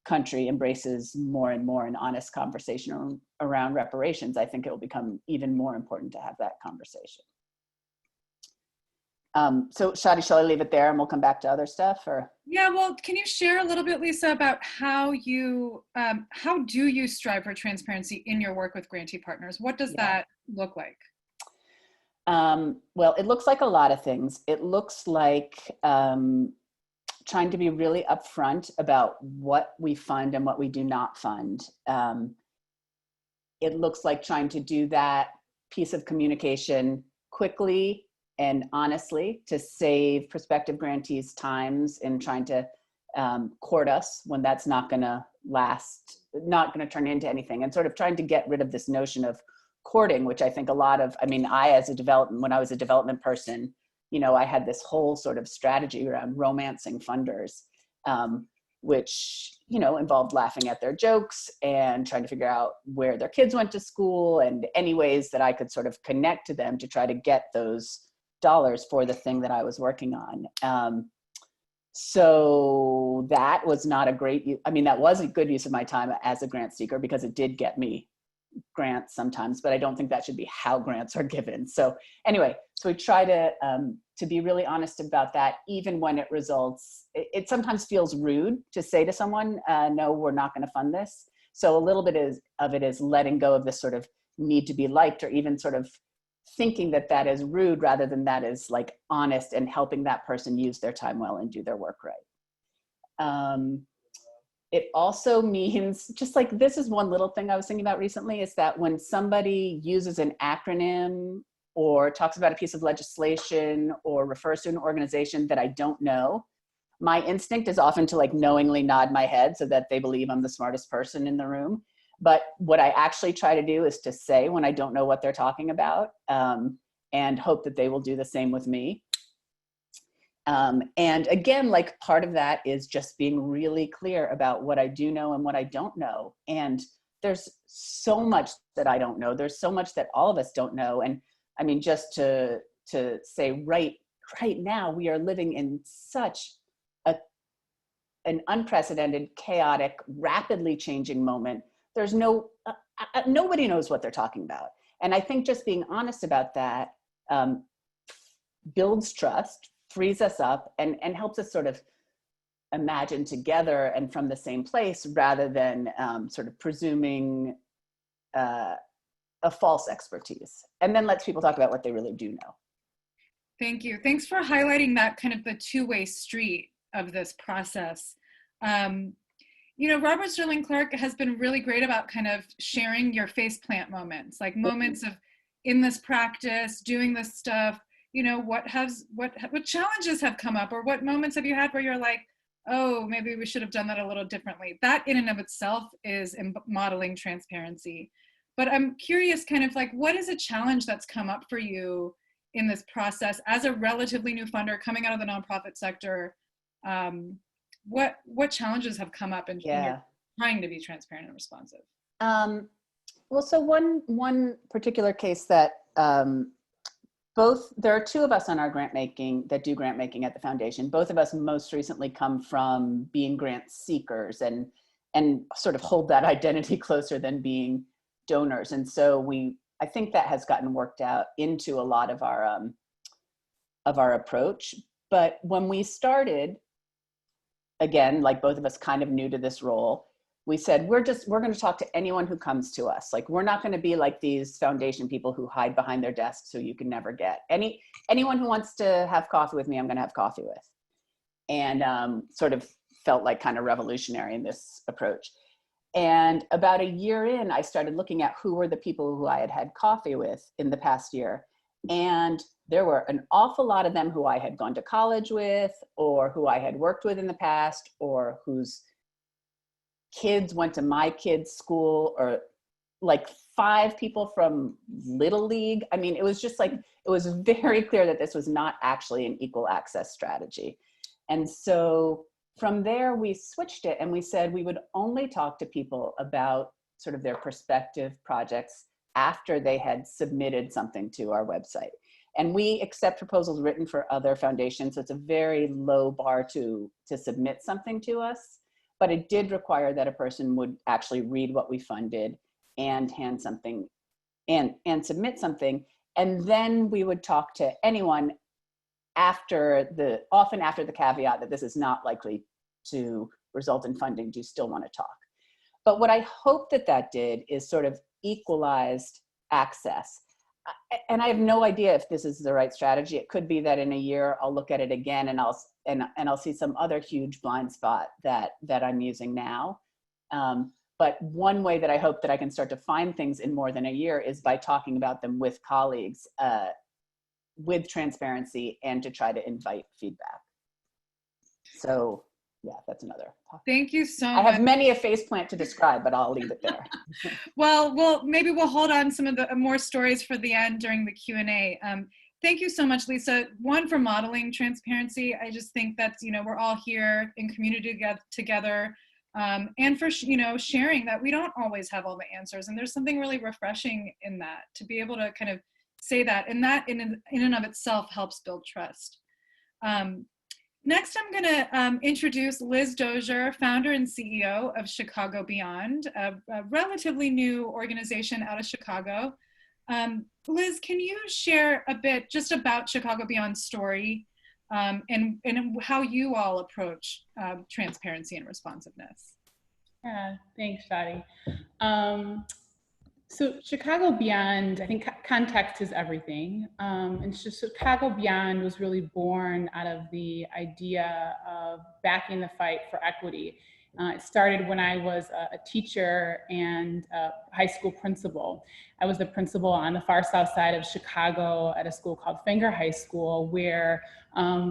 country embraces more and more an honest conversation around reparations, I think it will become even more important to have that conversation. So Shadi, shall I leave it there and we'll come back to other stuff, or? Yeah, well, can you share a little bit, Lisa, about how do you strive for transparency in your work with grantee partners? What does that look like? Well, it looks like a lot of things. It looks like trying to be really upfront about what we fund and what we do not fund. It looks like trying to do that piece of communication quickly and honestly to save prospective grantees times in trying to court us when that's not going to last, not going to turn into anything, and sort of trying to get rid of this notion of courting, which I think a lot of, I mean, when I was a development person, you know, I had this whole sort of strategy around romancing funders, which, you know, involved laughing at their jokes and trying to figure out where their kids went to school and any ways that I could sort of connect to them to try to get those dollars for the thing that I was working on. So that was not a great, I mean, that was a good use of my time as a grant seeker because it did get me grants sometimes, but I don't think that should be how grants are given. So anyway, so we try to be really honest about that, even when it results, it sometimes feels rude to say to someone, no, we're not going to fund this. So a little bit of it is letting go of this sort of need to be liked, or even sort of thinking that that is rude rather than that is like honest and helping that person use their time well and do their work right. It also means, just like, this is one little thing I was thinking about recently, is that when somebody uses an acronym or talks about a piece of legislation or refers to an organization that I don't know, my instinct is often to like knowingly nod my head so that they believe I'm the smartest person in the room. But what I actually try to do is to say when I don't know what they're talking about, and hope that they will do the same with me. And again, like, part of that is just being really clear about what I do know and what I don't know. And there's so much that I don't know. There's so much that all of us don't know. And I mean, just to say right now, we are living in such an unprecedented, chaotic, rapidly changing moment. There's nobody knows what they're talking about. And I think just being honest about that builds trust, frees us up, and helps us sort of imagine together and from the same place, rather than sort of presuming a false expertise, and then lets people talk about what they really do know. Thank you. Thanks for highlighting that kind of the two-way street of this process. You know, Robert Sterling Clark has been really great about kind of sharing your faceplant moments, like moments of in this practice, doing this stuff, you know, what challenges have come up, or what moments have you had where you're like, oh, maybe we should have done that a little differently. That in and of itself is modeling transparency. But I'm curious, kind of like, what is a challenge that's come up for you in this process as a relatively new funder coming out of the nonprofit sector? What challenges have come up in your trying to be transparent and responsive? Well, so one particular case that there are two of us on our grant making that do grant making at the foundation. Both of us most recently come from being grant seekers and sort of hold that identity closer than being donors. And so I think that has gotten worked out into a lot of our approach. But when we started, again, like, both of us kind of new to this role, we said, we're going to talk to anyone who comes to us. Like, we're not going to be like these foundation people who hide behind their desks so you can never get anyone who wants to have coffee with me, I'm going to have coffee with. And sort of felt like kind of revolutionary in this approach. And about a year in, I started looking at who were the people who I had had coffee with in the past year. And there were an awful lot of them who I had gone to college with, or who I had worked with in the past, or whose kids went to my kids' school, or like 5 people from Little League. I mean, it was just like, it was very clear that this was not actually an equal access strategy. And so from there, we switched it, and we said we would only talk to people about sort of their prospective projects after they had submitted something to our website. And we accept proposals written for other foundations, so it's a very low bar to submit something to us. But it did require that a person would actually read what we funded and hand something and submit something. And then we would talk to anyone often after the caveat that this is not likely to result in funding, do you still want to talk? But what I hope that did is sort of equalized access. And I have no idea if this is the right strategy. It could be that in a year I'll look at it again and I'll see some other huge blind spot that I'm using now. But one way that I hope that I can start to find things in more than a year is by talking about them with colleagues, with transparency, and to try to invite feedback. So yeah, that's another topic. Thank you so much. I have many a faceplant to describe, but I'll leave it there. Well, maybe we'll hold on some of the more stories for the end during the Q&A. Thank you so much, Lisa. One, for modeling transparency. I just think that, we're all here in community together, and for, sharing that we don't always have all the answers. And there's something really refreshing in that, to be able to kind of say that, and that in and of itself helps build trust. Next, I'm going to introduce Liz Dozier, founder and CEO of Chicago Beyond, a relatively new organization out of Chicago. Liz, can you share a bit just about Chicago Beyond's story, and how you all approach transparency and responsiveness? Yeah, thanks, Shadi. So Chicago Beyond, I think context is everything. And Chicago Beyond was really born out of the idea of backing the fight for equity. It started when I was a teacher and a high school principal. I was the principal on the far south side of Chicago at a school called Finger High School, where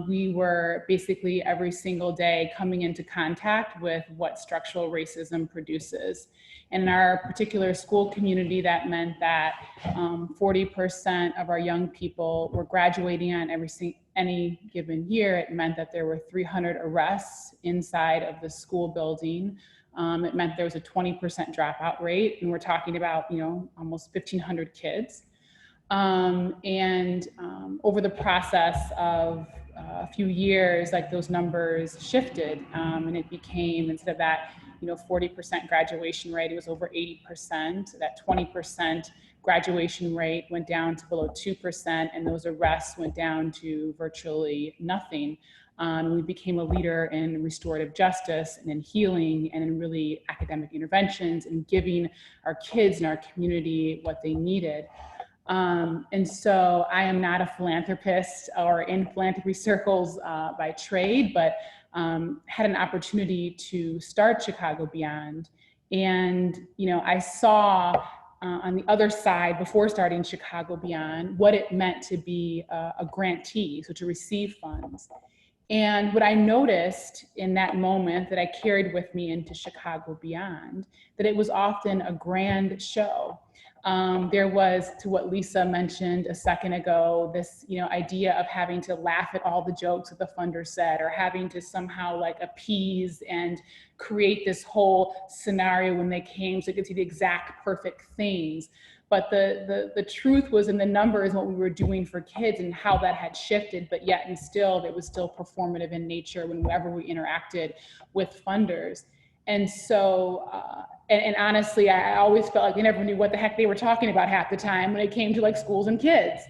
we were basically every single day coming into contact with what structural racism produces. And in our particular school community, that meant that 40% of our young people were graduating on any given year. It meant that there were 300 arrests inside of the school building. It meant there was a 20% dropout rate, and we're talking about, almost 1,500 kids. Over the process of a few years, like, those numbers shifted, and it became, instead of that 40% graduation rate, it was over 80%. That 20% graduation rate went down to below 2%, and those arrests went down to virtually nothing. We became a leader in restorative justice and in healing and in really academic interventions and giving our kids and our community what they needed. And so I am not a philanthropist or in philanthropy circles by trade, but had an opportunity to start Chicago Beyond. And, I saw on the other side, before starting Chicago Beyond, what it meant to be a grantee, so to receive funds. And what I noticed in that moment that I carried with me into Chicago Beyond, that it was often a grand show. There was, to what Lisa mentioned a second ago, this idea of having to laugh at all the jokes that the funder said, or having to somehow appease and create this whole scenario when they came so you could see the exact perfect things. But the truth was in the numbers, what we were doing for kids and how that had shifted, but yet and still it was still performative in nature whenever we interacted with funders. And so, and honestly, I always felt like they never knew what the heck they were talking about half the time when it came to schools and kids.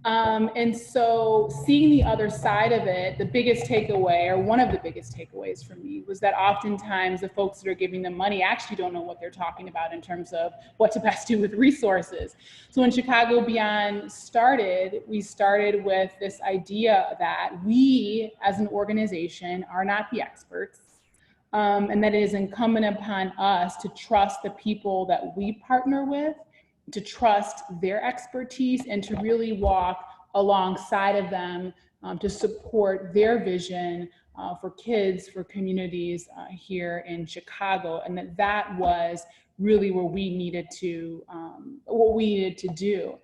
And so seeing the other side of it, the biggest takeaway, or one of the biggest takeaways for me, was that oftentimes the folks that are giving them money actually don't know what they're talking about in terms of what to best do with resources. So when Chicago Beyond started, we started with this idea that we as an organization are not the experts. And that it is incumbent upon us to trust the people that we partner with, to trust their expertise, and to really walk alongside of them to support their vision for kids, for communities here in Chicago. And that was really where we needed to, what we needed to do.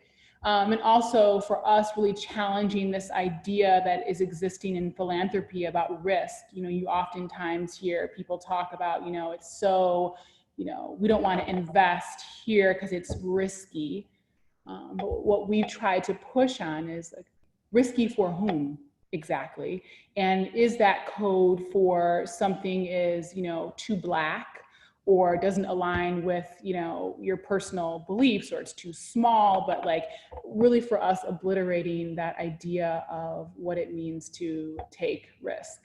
And also for us, really challenging this idea that is existing in philanthropy about risk. You oftentimes hear people talk about, it's so, we don't want to invest here because it's risky. But what we try to push on is risky for whom exactly? And is that code for something is, too black or doesn't align with, you know, your personal beliefs, or it's too small, but like really for us obliterating that idea of what it means to take risk.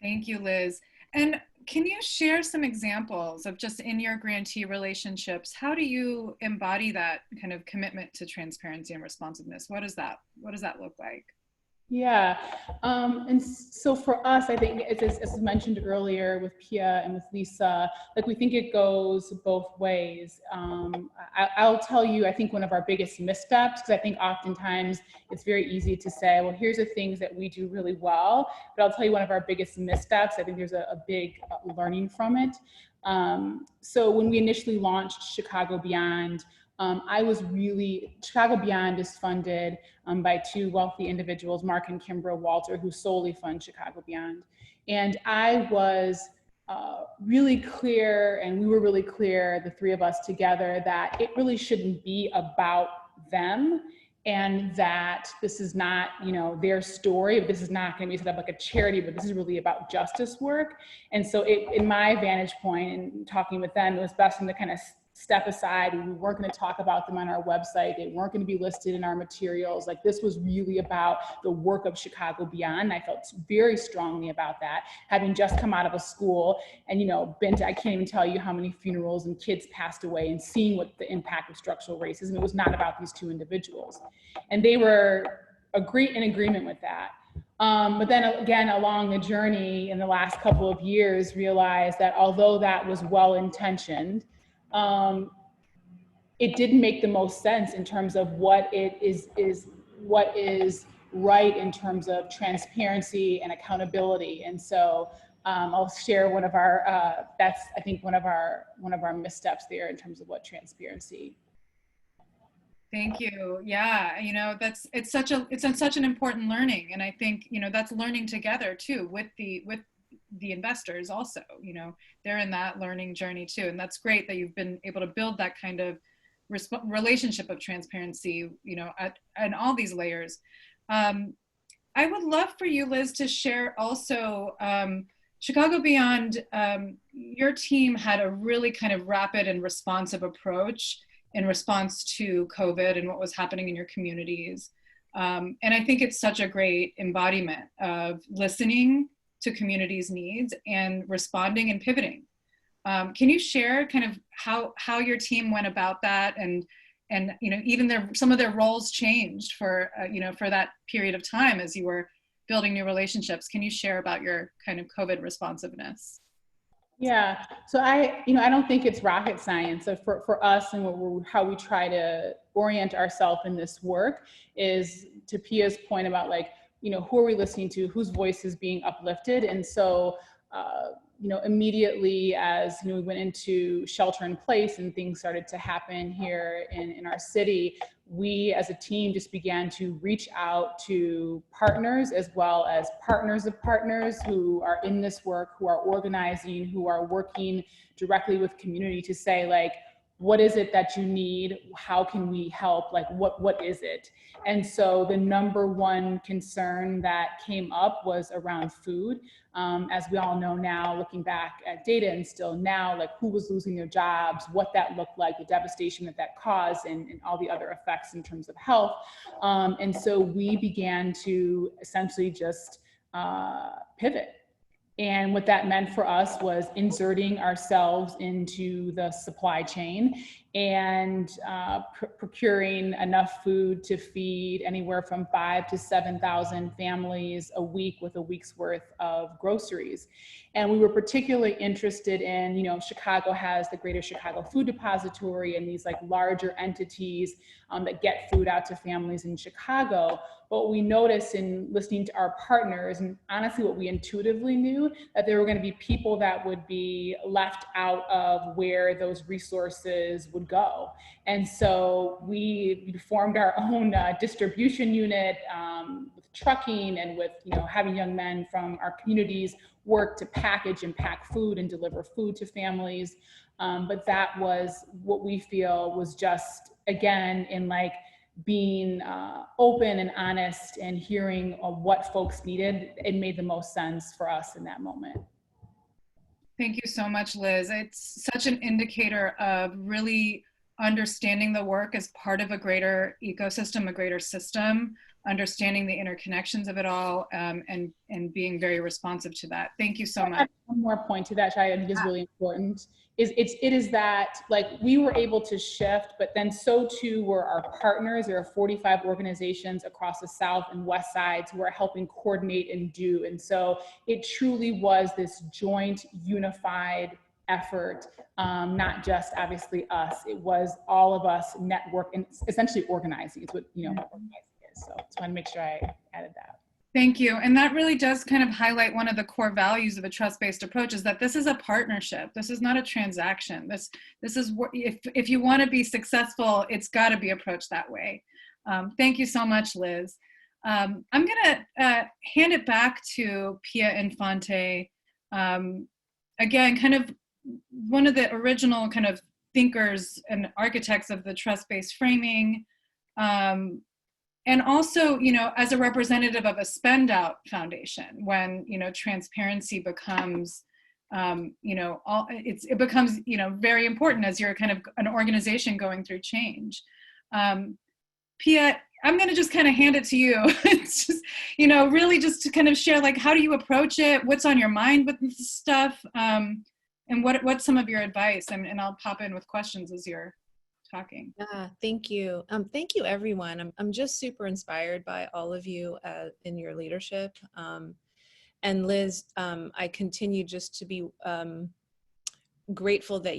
Thank you, Liz. And can you share some examples of just in your grantee relationships, how do you embody that kind of commitment to transparency and responsiveness? What does that look like? Yeah, and so for us, I think as mentioned earlier with Pia and with Lisa, like we think it goes both ways. I'll tell you, I think one of our biggest missteps, because I think oftentimes it's very easy to say, well, here's the things that we do really well, but I'll tell you one of our biggest missteps. I think there's a big learning from it. So when we initially launched Chicago Beyond, Chicago Beyond is funded by two wealthy individuals, Mark and Kimbra Walter, who solely fund Chicago Beyond. And I was really clear, and we were really clear, the three of us together, that it really shouldn't be about them, and that this is not, you know, their story. This is not going to be set up like a charity, but this is really about justice work. And so in my vantage point and talking with them, it was best to kind of step aside. We weren't going to talk about them on our website. They weren't going to be listed in our materials. Like, this was really about the work of Chicago Beyond. I felt very strongly about that, having just come out of a school and, you know, been to, I can't even tell you how many funerals and kids passed away, and seeing what the impact of structural racism. It was not about these two individuals. And they were in agreement with that. But then again, along the journey in the last couple of years, realized that although that was well-intentioned, it didn't make the most sense in terms of what is right in terms of transparency and accountability. And so I'll share one of our that's, I think, one of our missteps there in terms of what transparency. Thank you. Yeah, you know, it's such an important learning, and I think, you know, that's learning together too with the investors also. You know, they're in that learning journey too, and that's great that you've been able to build that kind of relationship of transparency, you know, at all these layers. I would love for you, Liz, to share also, Chicago Beyond, your team had a really kind of rapid and responsive approach in response to COVID and what was happening in your communities. And I think it's such a great embodiment of listening to communities' needs and responding and pivoting. Can you share kind of how your team went about that, and you know, even some of their roles changed for you know, for that period of time as you were building new relationships? Can you share about your kind of COVID responsiveness? Yeah, so I don't think it's rocket science. So for us, and how we try to orient ourselves in this work is, to Pia's point about, like, you know, who are we listening to, whose voice is being uplifted. And so, you know, immediately as, you know, we went into shelter in place and things started to happen here in our city, we as a team just began to reach out to partners as well as partners of partners who are in this work, who are organizing, who are working directly with community to say, like, what is it that you need? How can we help? Like, what is it? And so the number one concern that came up was around food. As we all know now, looking back at data and still now, like, who was losing their jobs, what that looked like, the devastation that caused, and all the other effects in terms of health. And so we began to essentially just pivot. And what that meant for us was inserting ourselves into the supply chain and procuring enough food to feed anywhere from 5,000 to 7,000 families a week with a week's worth of groceries. And we were particularly interested in, you know, Chicago has the Greater Chicago Food Depository and these, like, larger entities that get food out to families in Chicago. But what we noticed in listening to our partners, and honestly what we intuitively knew, that there were going to be people that would be left out of where those resources would go. And so we formed our own distribution unit with trucking and with, you know, having young men from our communities work to package and pack food and deliver food to families. But that was what we feel was just, again, in, like, being open and honest and hearing what folks needed. It made the most sense for us in that moment. Thank you so much, Liz. It's such an indicator of really understanding the work as part of a greater ecosystem, a greater system, understanding the interconnections of it all, and being very responsive to that. Thank you so much. One more point to that, Shai, I think is really important. It is that, like, we were able to shift, but then so too were our partners. There are 45 organizations across the South and West sides who are helping coordinate and do. And so it truly was this joint, unified effort, not just obviously us. It was all of us network and essentially organizing is what, you know, organizing is. So I just want to make sure I added that. Thank you. And that really does kind of highlight one of the core values of a trust-based approach, is that this is a partnership. This is not a transaction. This is what, if you want to be successful, it's got to be approached that way. Thank you so much, Liz. I'm going to hand it back to Pia Infante. Again, kind of one of the original kind of thinkers and architects of the trust-based framing. And also, you know, as a representative of a spend out foundation, when, you know, transparency becomes, you know, it becomes, you know, very important as you're kind of an organization going through change. Pia, I'm going to just kind of hand it to you. It's just, you know, really just to kind of share, like, how do you approach it? What's on your mind with this stuff? And what's some of your advice? And I'll pop in with questions as you're talking. Yeah, thank you. Thank you, everyone. I'm just super inspired by all of you in your leadership. And Liz, I continue just to be grateful that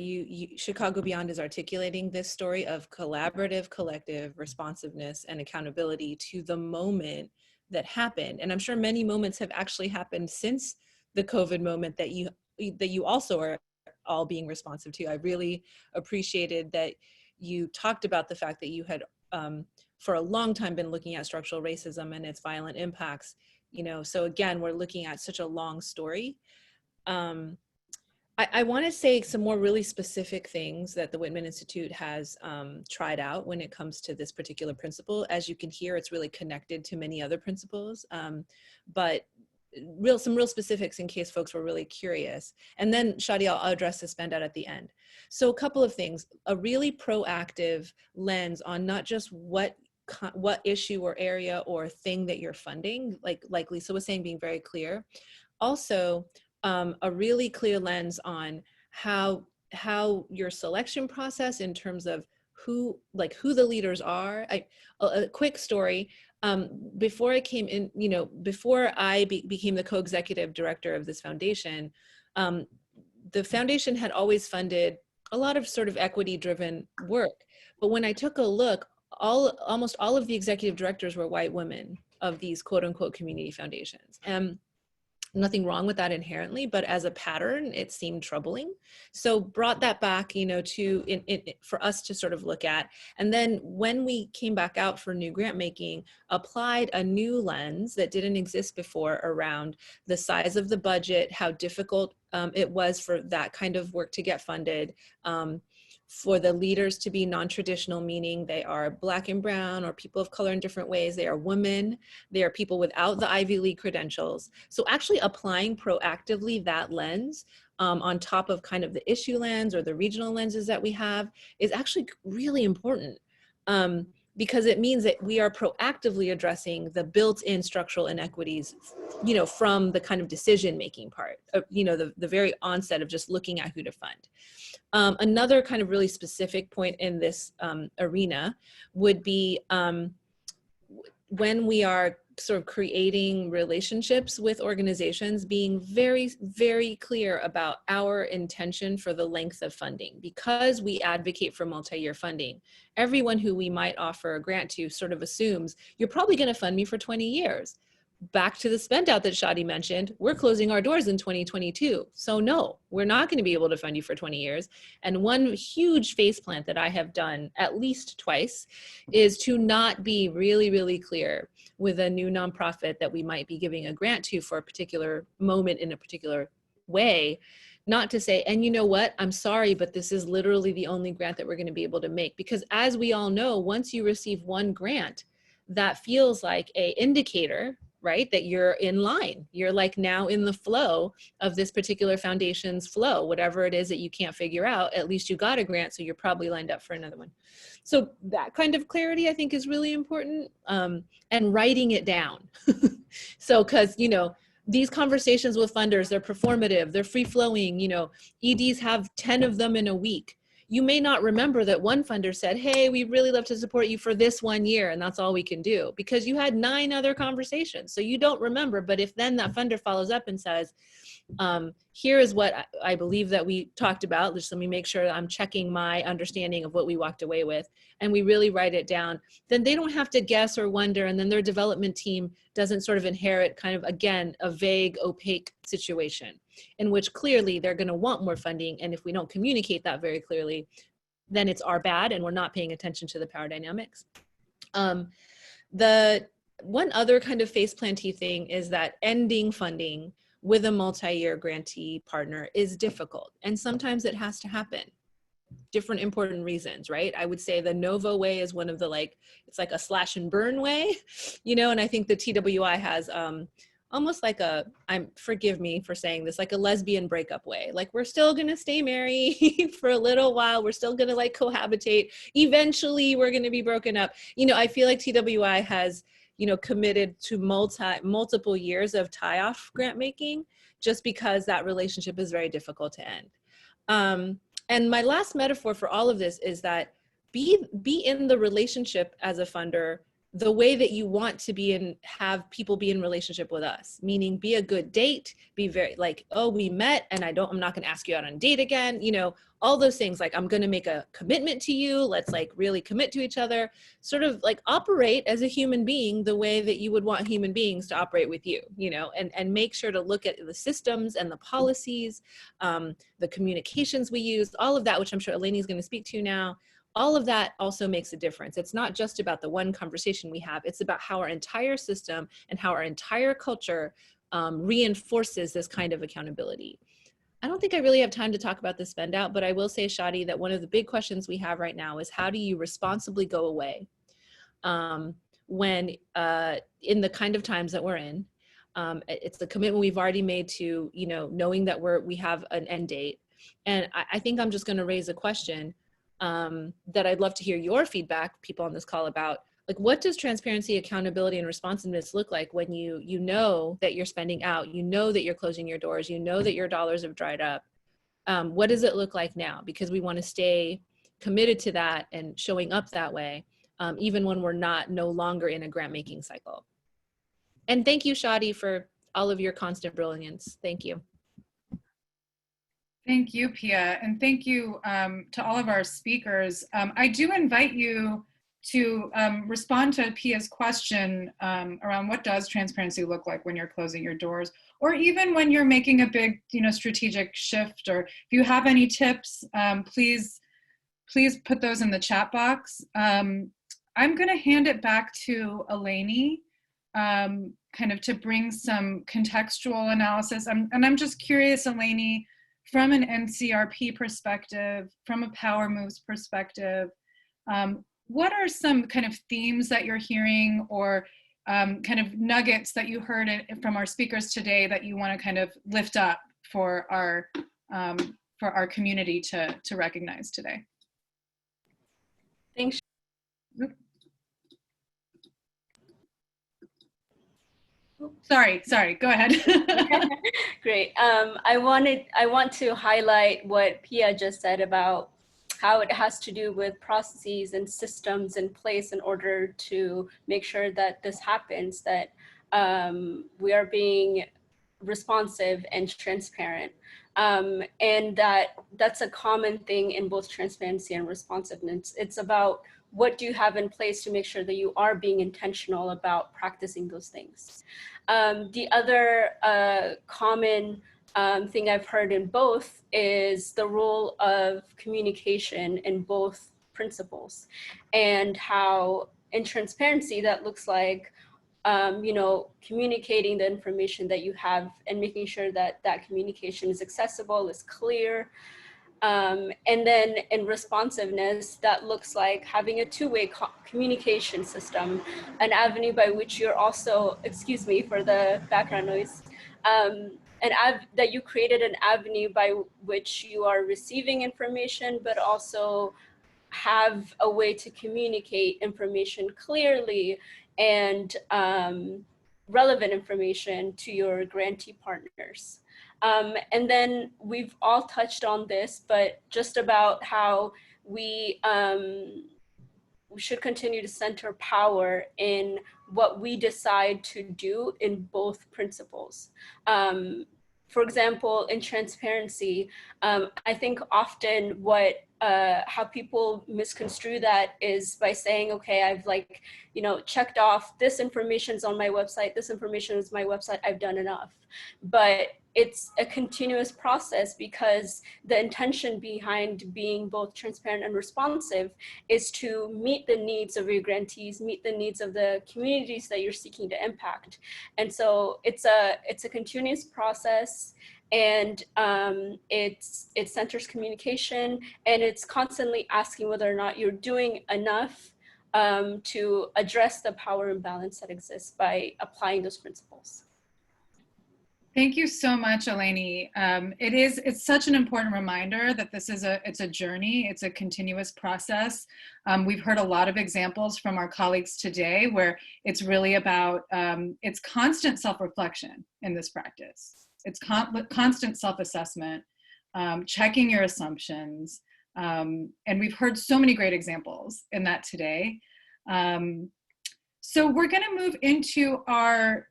Chicago Beyond is articulating this story of collaborative, collective responsiveness and accountability to the moment that happened. And I'm sure many moments have actually happened since the COVID moment that you also are all being responsive to. I really appreciated that you talked about the fact that you had for a long time been looking at structural racism and its violent impacts, you know, so again, we're looking at such a long story. I want to say some more really specific things that the Whitman Institute has tried out when it comes to this particular principle. As you can hear, it's really connected to many other principles, but some real specifics in case folks were really curious. And then Shadi, I'll address the spend out at the end. So a couple of things, a really proactive lens on not just what issue or area or thing that you're funding, like Lisa was saying, being very clear. Also, a really clear lens on how your selection process in terms of who the leaders are. A quick story. Before I came in, you know, before I became the co-executive director of this foundation, the foundation had always funded a lot of sort of equity-driven work. But when I took a look, almost all of the executive directors were white women of these quote-unquote community foundations. Nothing wrong with that inherently, but as a pattern, it seemed troubling. So brought that back, you know, for us to sort of look at. And then when we came back out for new grant making, applied a new lens that didn't exist before around the size of the budget, how difficult it was for that kind of work to get funded, for the leaders to be non-traditional, meaning they are Black and brown or people of color in different ways. They are women. They are people without the Ivy League credentials. So actually applying proactively that lens on top of kind of the issue lens or the regional lenses that we have is actually really important. Because it means that we are proactively addressing the built-in structural inequities, you know, from the kind of decision-making part, you know, the very onset of just looking at who to fund. Another kind of really specific point in this arena would be when we are sort of creating relationships with organizations, being very, very clear about our intention for the length of funding. Because we advocate for multi-year funding, everyone who we might offer a grant to sort of assumes, you're probably going to fund me for 20 years. Back to the spend out that Shadi mentioned, we're closing our doors in 2022. So no, we're not going to be able to fund you for 20 years. And one huge faceplant that I have done at least twice is to not be really, really clear with a new nonprofit that we might be giving a grant to for a particular moment in a particular way, not to say, and you know what, I'm sorry, but this is literally the only grant that we're going to be able to make. Because as we all know, once you receive one grant, that feels like a indicator, right? That you're in line. You're like now in the flow of this particular foundation's flow, whatever it is that you can't figure out, at least you got a grant, so you're probably lined up for another one. So that kind of clarity I think is really important, and writing it down. So, cause you know, these conversations with funders, they're performative, they're free flowing, you know, EDs have 10 of them in a week. You may not remember that one funder said, hey, we really love to support you for this 1 year, and that's all we can do, because you had 9 other conversations. So you don't remember, but if then that funder follows up and says, here is what I believe that we talked about, just let me make sure that I'm checking my understanding of what we walked away with, and we really write it down, then they don't have to guess or wonder, and then their development team doesn't sort of inherit kind of, again, a vague, opaque situation in which clearly they're going to want more funding. And if we don't communicate that very clearly, then it's our bad and we're not paying attention to the power dynamics. The one other kind of faceplanty thing is that ending funding with a multi-year grantee partner is difficult. And sometimes it has to happen. Different important reasons, right? I would say the Novo way is one of the, like, it's like a slash and burn way, you know, and I think the TWI has almost like a, forgive me for saying this, like a lesbian breakup way. Like, we're still going to stay married for a little while. We're still going to like cohabitate. Eventually we're going to be broken up. You know, I feel like TWI has, you know, committed to multiple years of tie-off grant making, just because that relationship is very difficult to end. And my last metaphor for all of this is that be in the relationship as a funder the way that you want to be in, have people be in relationship with us, meaning be a good date, be very like, oh, we met and I'm not going to ask you out on a date again. You know, all those things, like, I'm going to make a commitment to you. Let's like really commit to each other, sort of like operate as a human being the way that you would want human beings to operate with you, you know, and make sure to look at the systems and the policies, the communications we use, all of that, which I'm sure Eleni is going to speak to now. All of that also makes a difference. It's not just about the one conversation we have, it's about how our entire system and how our entire culture reinforces this kind of accountability. I don't think I really have time to talk about the spend out, but I will say, Shadi, that one of the big questions we have right now is how do you responsibly go away when in the kind of times that we're in. It's the commitment we've already made to, you know, knowing that we have an end date. And I think I'm just going to raise a question that I'd love to hear your feedback, people on this call, about, like, what does transparency, accountability, and responsiveness look like when you know that you're spending out, you know that you're closing your doors, you know that your dollars have dried up. What does it look like now? Because we want to stay committed to that and showing up that way, even when we're no longer in a grant making cycle. And thank you, Shadi, for all of your constant brilliance. Thank you. Thank you, Pia, and thank you to all of our speakers. I do invite you to respond to Pia's question around what does transparency look like when you're closing your doors, or even when you're making a big, you know, strategic shift. Or if you have any tips, please put those in the chat box. I'm going to hand it back to Eleni, kind of to bring some contextual analysis. And I'm just curious, Eleni, from an NCRP perspective, from a Power Moves perspective, what are some kind of themes that you're hearing, or kind of nuggets that you heard from our speakers today that you want to kind of lift up for our community to recognize today? Thanks. Sorry, go ahead. Great. I want to highlight what Pia just said about how it has to do with processes and systems in place in order to make sure that this happens, that we are being responsive and transparent. And that's a common thing in both transparency and responsiveness. It's about what do you have in place to make sure that you are being intentional about practicing those things. The other common thing I've heard in both is the role of communication in both principles, and how in transparency that looks like you know, communicating the information that you have and making sure that that communication is accessible, is clear, And then in responsiveness, that looks like having a two-way communication system, an avenue by which you're also, excuse me for the background noise, that you created an avenue by which you are receiving information, but also have a way to communicate information clearly and relevant information to your grantee partners. And then we've all touched on this, but just about how we should continue to center power in what we decide to do in both principles. For example, in transparency, I think often how people misconstrue that is by saying, okay, I've checked off this information's on my website, this information is my website, I've done enough. But it's a continuous process, because the intention behind being both transparent and responsive is to meet the needs of your grantees, meet the needs of the communities that you're seeking to impact. And so it's a continuous process, and it centers communication, and it's constantly asking whether or not you're doing enough to address the power imbalance that exists by applying those principles. Thank you so much, Eleni. It's such an important reminder that it's a journey, it's a continuous process. We've heard a lot of examples from our colleagues today where it's really about, it's constant self-reflection in this practice. It's constant self-assessment, checking your assumptions. And we've heard so many great examples in that today. So we're gonna move into our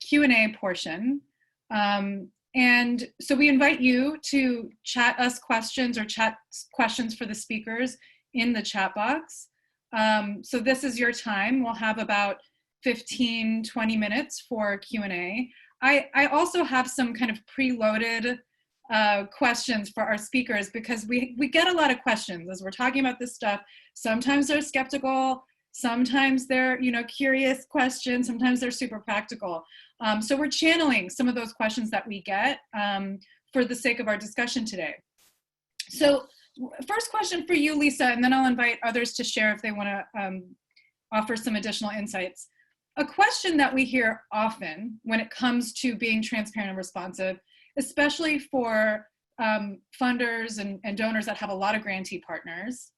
Q&A portion. And so we invite you to chat us questions or chat questions for the speakers in the chat box. So this is your time. We'll have about 15, 20 minutes for Q&A. I also have some kind of preloaded questions for our speakers, because we get a lot of questions as we're talking about this stuff. Sometimes they're skeptical, sometimes they're curious questions, sometimes they're super practical. So we're channeling some of those questions that we get for the sake of our discussion today. So first question for you, Lisa, and then I'll invite others to share if they want to offer some additional insights. A question that we hear often when it comes to being transparent and responsive, especially for funders and donors that have a lot of grantee partners,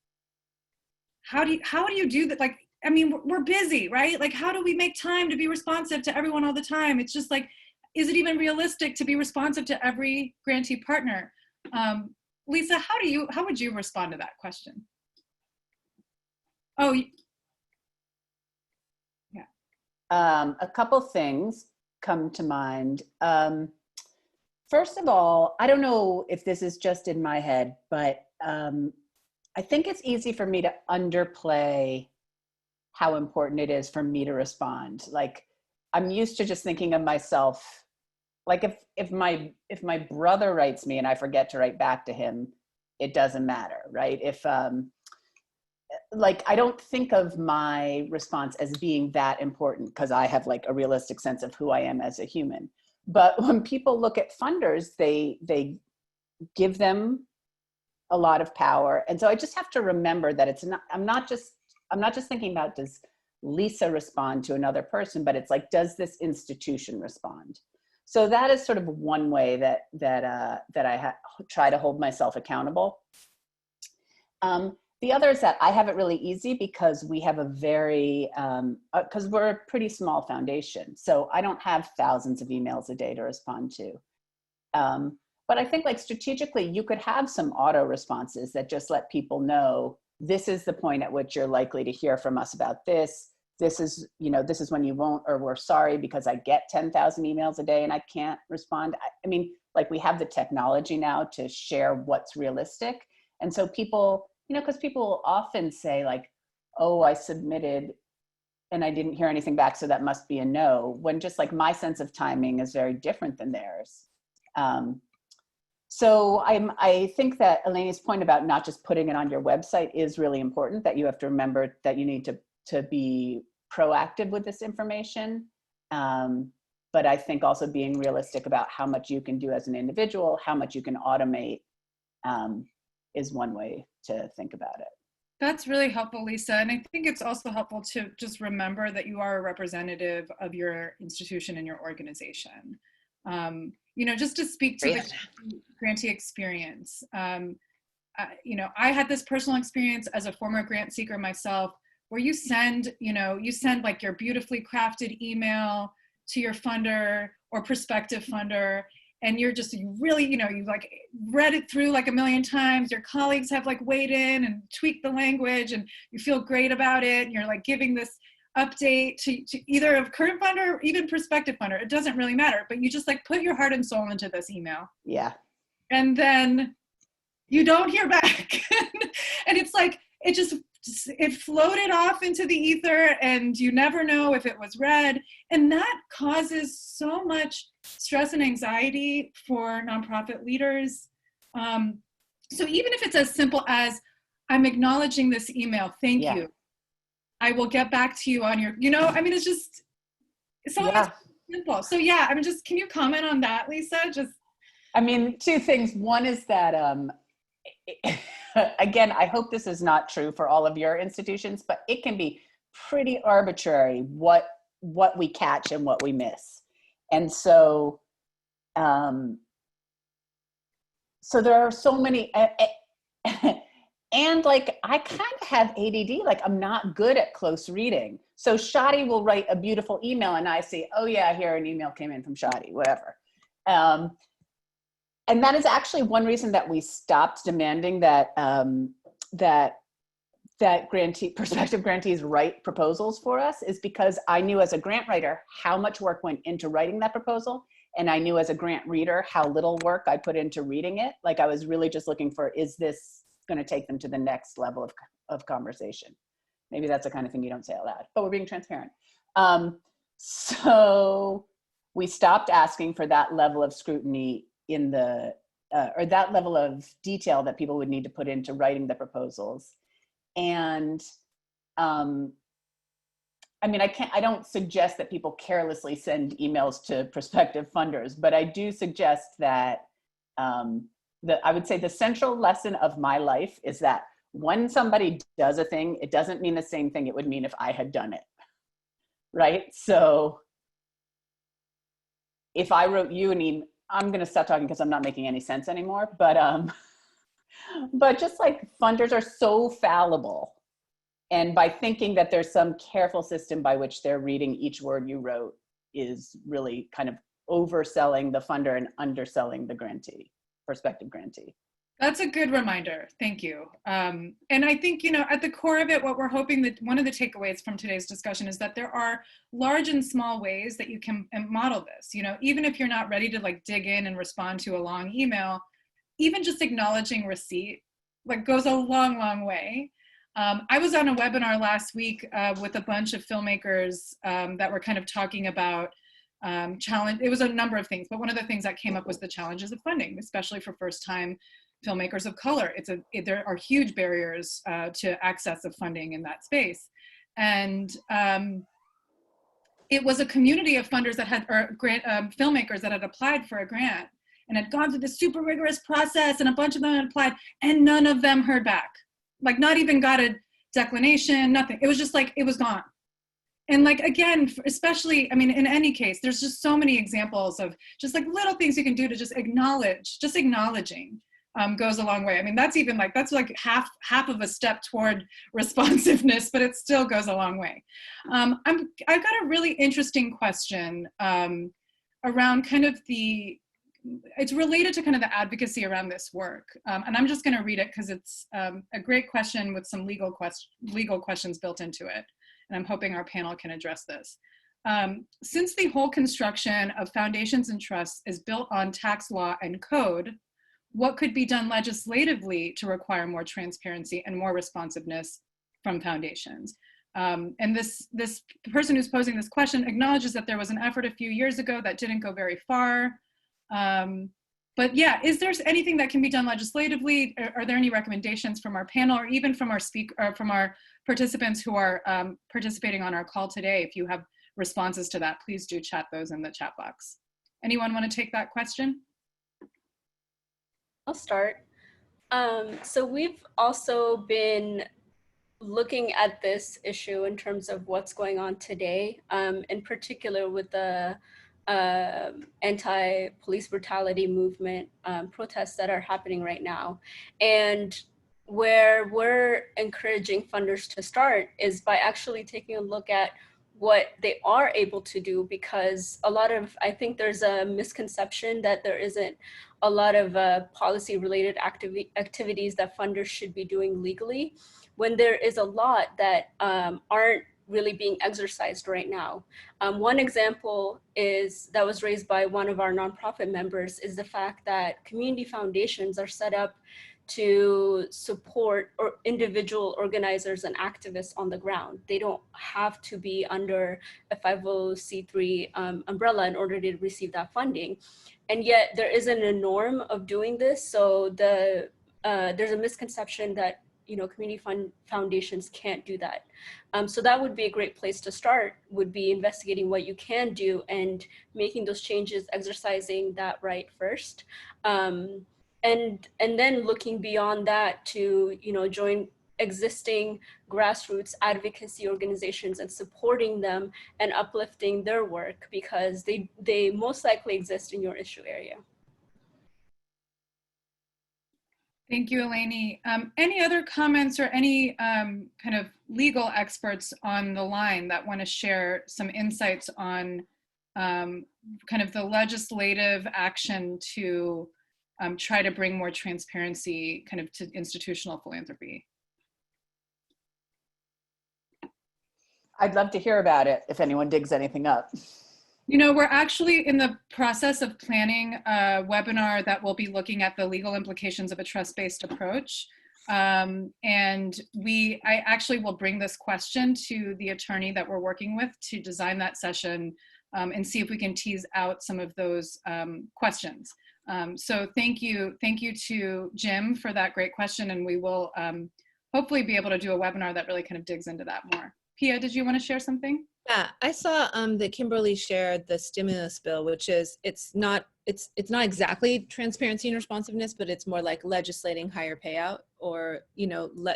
how do you do that? Like, I mean, we're busy, right? Like, how do we make time to be responsive to everyone all the time? It's just like, is it even realistic to be responsive to every grantee partner? Lisa, how would you respond to that question? Oh, yeah. A couple things come to mind. First of all, I don't know if this is just in my head, but I think it's easy for me to underplay how important it is for me to respond. Like, I'm used to just thinking of myself, like if my brother writes me and I forget to write back to him, it doesn't matter, right? If like, I don't think of my response as being that important, because I have like a realistic sense of who I am as a human. But when people look at funders, they give them a lot of power. And so I just have to remember that it's not, I'm not just thinking about, does Lisa respond to another person, but it's like, does this institution respond? So that is sort of one way that I try to hold myself accountable. The other is that I have it really easy, because we have a very, because we're a pretty small foundation. So I don't have thousands of emails a day to respond to. But I think, like, strategically, you could have some auto responses that just let people know, this is the point at which you're likely to hear from us about this. This is, this is when you won't, or we're sorry because I get 10,000 emails a day and I can't respond. I mean, like, we have the technology now to share what's realistic. And so people, because people often say like, oh, I submitted and I didn't hear anything back, so that must be a no, when just like my sense of timing is very different than theirs. So I think that Eleni's point about not just putting it on your website is really important, that you have to remember that you need to be proactive with this information. But I think also being realistic about how much you can do as an individual, how much you can automate, is one way to think about it. That's really helpful, Lisa. And I think it's also helpful to just remember that you are a representative of your institution and your organization. You know, just to speak to the grantee experience. You know, I had this personal experience as a former grant seeker myself, where you send like your beautifully crafted email to your funder or prospective funder, and you're just really, you know, you've like read it through like a million times. Your colleagues have like weighed in and tweaked the language, and you feel great about it. And you're like giving this update to either a current funder or even prospective funder. It doesn't really matter, but you just like put your heart and soul into this email. Yeah. And then you don't hear back. And it's like, it floated off into the ether, and you never know if it was read. And that causes so much stress and anxiety for nonprofit leaders. So even if it's as simple as, I'm acknowledging this email, thank you. I will get back to you on your, you know, I mean, it's so simple. So yeah, I mean, just, can you comment on that, Lisa? Just, I mean, two things. One is that, again, I hope this is not true for all of your institutions, but it can be pretty arbitrary what we catch and what we miss. And so, so there are so many, and like, I kind of have ADD, like I'm not good at close reading. So Shadi will write a beautiful email and I say, oh yeah, here an email came in from Shadi, whatever. And that is actually one reason that we stopped demanding that prospective grantees write proposals for us, is because I knew as a grant writer how much work went into writing that proposal, and I knew as a grant reader how little work I put into reading it. Like I was really just looking for, is this going to take them to the next level of conversation? Maybe that's the kind of thing you don't say out loud, but we're being transparent. So we stopped asking for that level of scrutiny in the, or that level of detail that people would need to put into writing the proposals. And I mean, I don't suggest that people carelessly send emails to prospective funders, but I do suggest that I would say the central lesson of my life is that when somebody does a thing, it doesn't mean the same thing it would mean if I had done it, right? So if I wrote you an email, I'm going to stop talking because I'm not making any sense anymore. But just like funders are so fallible, and by thinking that there's some careful system by which they're reading each word you wrote is really kind of overselling the funder and underselling the grantee, prospective grantee. that's a good reminder. Thank you. And I think, you know, at the core of it, what we're hoping that one of the takeaways from today's discussion is that there are large and small ways that you can model this. You know, even if you're not ready to like dig in and respond to a long email, even just acknowledging receipt like goes a long, long way. I was on a webinar last week with a bunch of filmmakers that were kind of talking about it was a number of things, but one of the things that came up was the challenges of funding, especially for first-time filmmakers of color. There are huge barriers to access of funding in that space. And it was a community of funders that had, or filmmakers that had applied for a grant and had gone through this super rigorous process, and a bunch of them had applied, and none of them heard back. Like not even got a declination, nothing. It was just like, it was gone. And like, again, especially, I mean, in any case, there's just so many examples of just like little things you can do to just acknowledge, just acknowledging goes a long way. I mean, that's like half of a step toward responsiveness, but it still goes a long way. I've got a really interesting question around kind of it's related to kind of the advocacy around this work. And I'm just gonna read it because it's a great question with some legal questions built into it. And I'm hoping our panel can address this. Since the whole construction of foundations and trusts is built on tax law and code, what could be done legislatively to require more transparency and more responsiveness from foundations? And this person who's posing this question acknowledges that there was an effort a few years ago that didn't go very far. But yeah, is there anything that can be done legislatively? Are there any recommendations from our panel, or even from our participants who are participating on our call today? If you have responses to that, please do chat those in the chat box. Anyone want to take that question? I'll start. So we've also been looking at this issue in terms of what's going on today, in particular with the anti-police brutality movement protests that are happening right now. And where we're encouraging funders to start is by actually taking a look at what they are able to do, because I think there's a misconception that there isn't a lot of policy related activities that funders should be doing legally, when there is a lot that aren't really being exercised right now. One example that was raised by one of our nonprofit members is the fact that community foundations are set up to support individual organizers and activists on the ground. They don't have to be under a 50c3 umbrella in order to receive that funding. And yet there isn't a norm of doing this. So there's a misconception that community foundations can't do that. So that would be a great place to start, would be investigating what you can do and making those changes, exercising that right first. And then looking beyond that to, join existing grassroots advocacy organizations and supporting them and uplifting their work, because they most likely exist in your issue area. Thank you, Eleni. Any other comments or any kind of legal experts on the line that want to share some insights on kind of the legislative action to try to bring more transparency kind of to institutional philanthropy? I'd love to hear about it if anyone digs anything up. We're actually in the process of planning a webinar that will be looking at the legal implications of a trust-based approach. And I actually will bring this question to the attorney that we're working with to design that session and see if we can tease out some of those questions. So thank you to Jim for that great question. And we will hopefully be able to do a webinar that really kind of digs into that more. Pia, did you want to share something? Yeah, I saw that Kimberly shared the stimulus bill, which is it's not exactly transparency and responsiveness, but it's more like legislating higher payout, or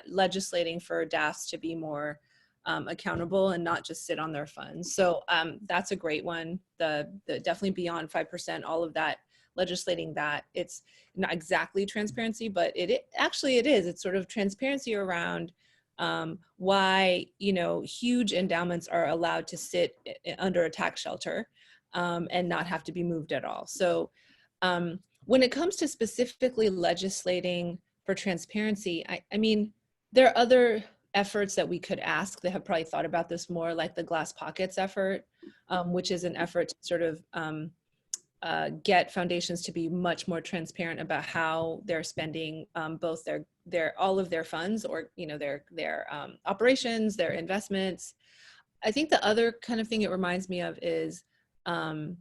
legislating for DAFs to be more accountable and not just sit on their funds. So that's a great one. The definitely beyond 5%, all of that, legislating that. It's not exactly transparency, but it actually is. It's sort of transparency around why huge endowments are allowed to sit under a tax shelter and not have to be moved at all. So when it comes to specifically legislating for transparency, I mean, there are other efforts that we could ask that have probably thought about this more, like the Glass Pockets effort, which is an effort to sort of get foundations to be much more transparent about how they're spending both all of their funds, or their operations, their investments. I think the other kind of thing it reminds me of is some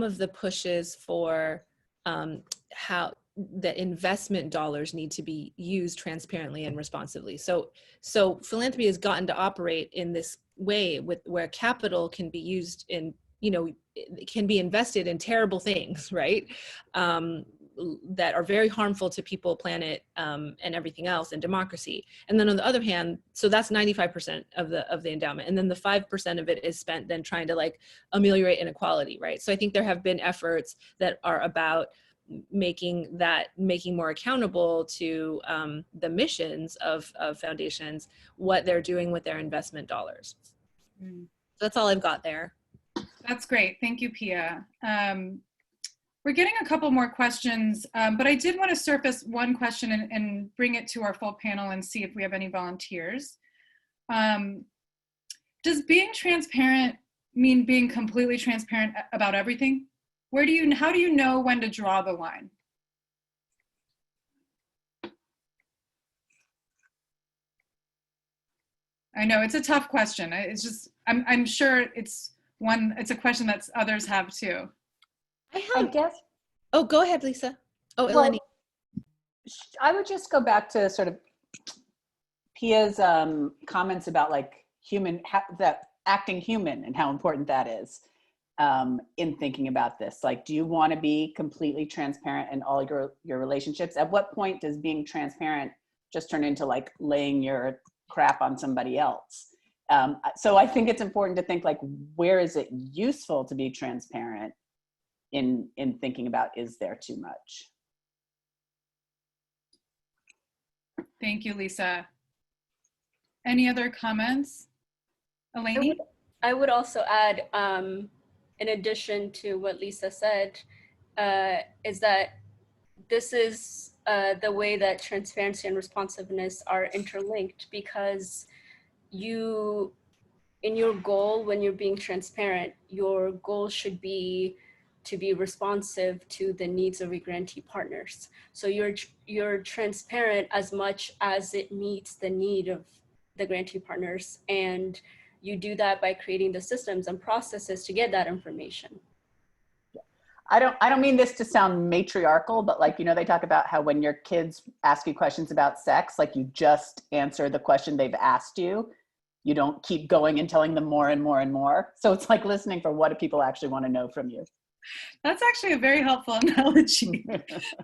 of the pushes for how the investment dollars need to be used transparently and responsibly. So philanthropy has gotten to operate in this way where capital can be used in, can be invested in terrible things, right? That are very harmful to people, planet, and everything else, and democracy. And then on the other hand, so that's 95% of the endowment. And then the 5% of it is spent then trying to ameliorate inequality, right? So I think there have been efforts that are about making more accountable to the missions of foundations, what they're doing with their investment dollars. So that's all I've got there. That's great. Thank you, Pia. We're getting a couple more questions, but I did want to surface one question and bring it to our full panel and see if we have any volunteers. Does being transparent mean being completely transparent about everything? How do you know when to draw the line? I know it's a tough question. It's just, I'm sure it's a question that others have too. I guess. Oh, go ahead, Lisa. Oh, Well, Eleni. I would just go back to sort of Pia's comments about that acting human and how important that is. in thinking about this? Like, do you want to be completely transparent in all your relationships? At what point does being transparent just turn into like laying your crap on somebody else? So I think it's important to think like, where is it useful to be transparent in thinking about, is there too much? Thank you, Lisa. Any other comments? Eleni? I would also add, in addition to what Lisa said, is that this is the way that transparency and responsiveness are interlinked, because in your goal, when you're being transparent, your goal should be to be responsive to the needs of your grantee partners. So you're transparent as much as it meets the need of the grantee partners, and you do that by creating the systems and processes to get that information. I don't mean this to sound matriarchal, but like, you know, they talk about how when your kids ask you questions about sex, like you just answer the question they've asked you. You don't keep going and telling them more and more and more. So it's like listening for what do people actually want to know from you. That's actually a very helpful analogy.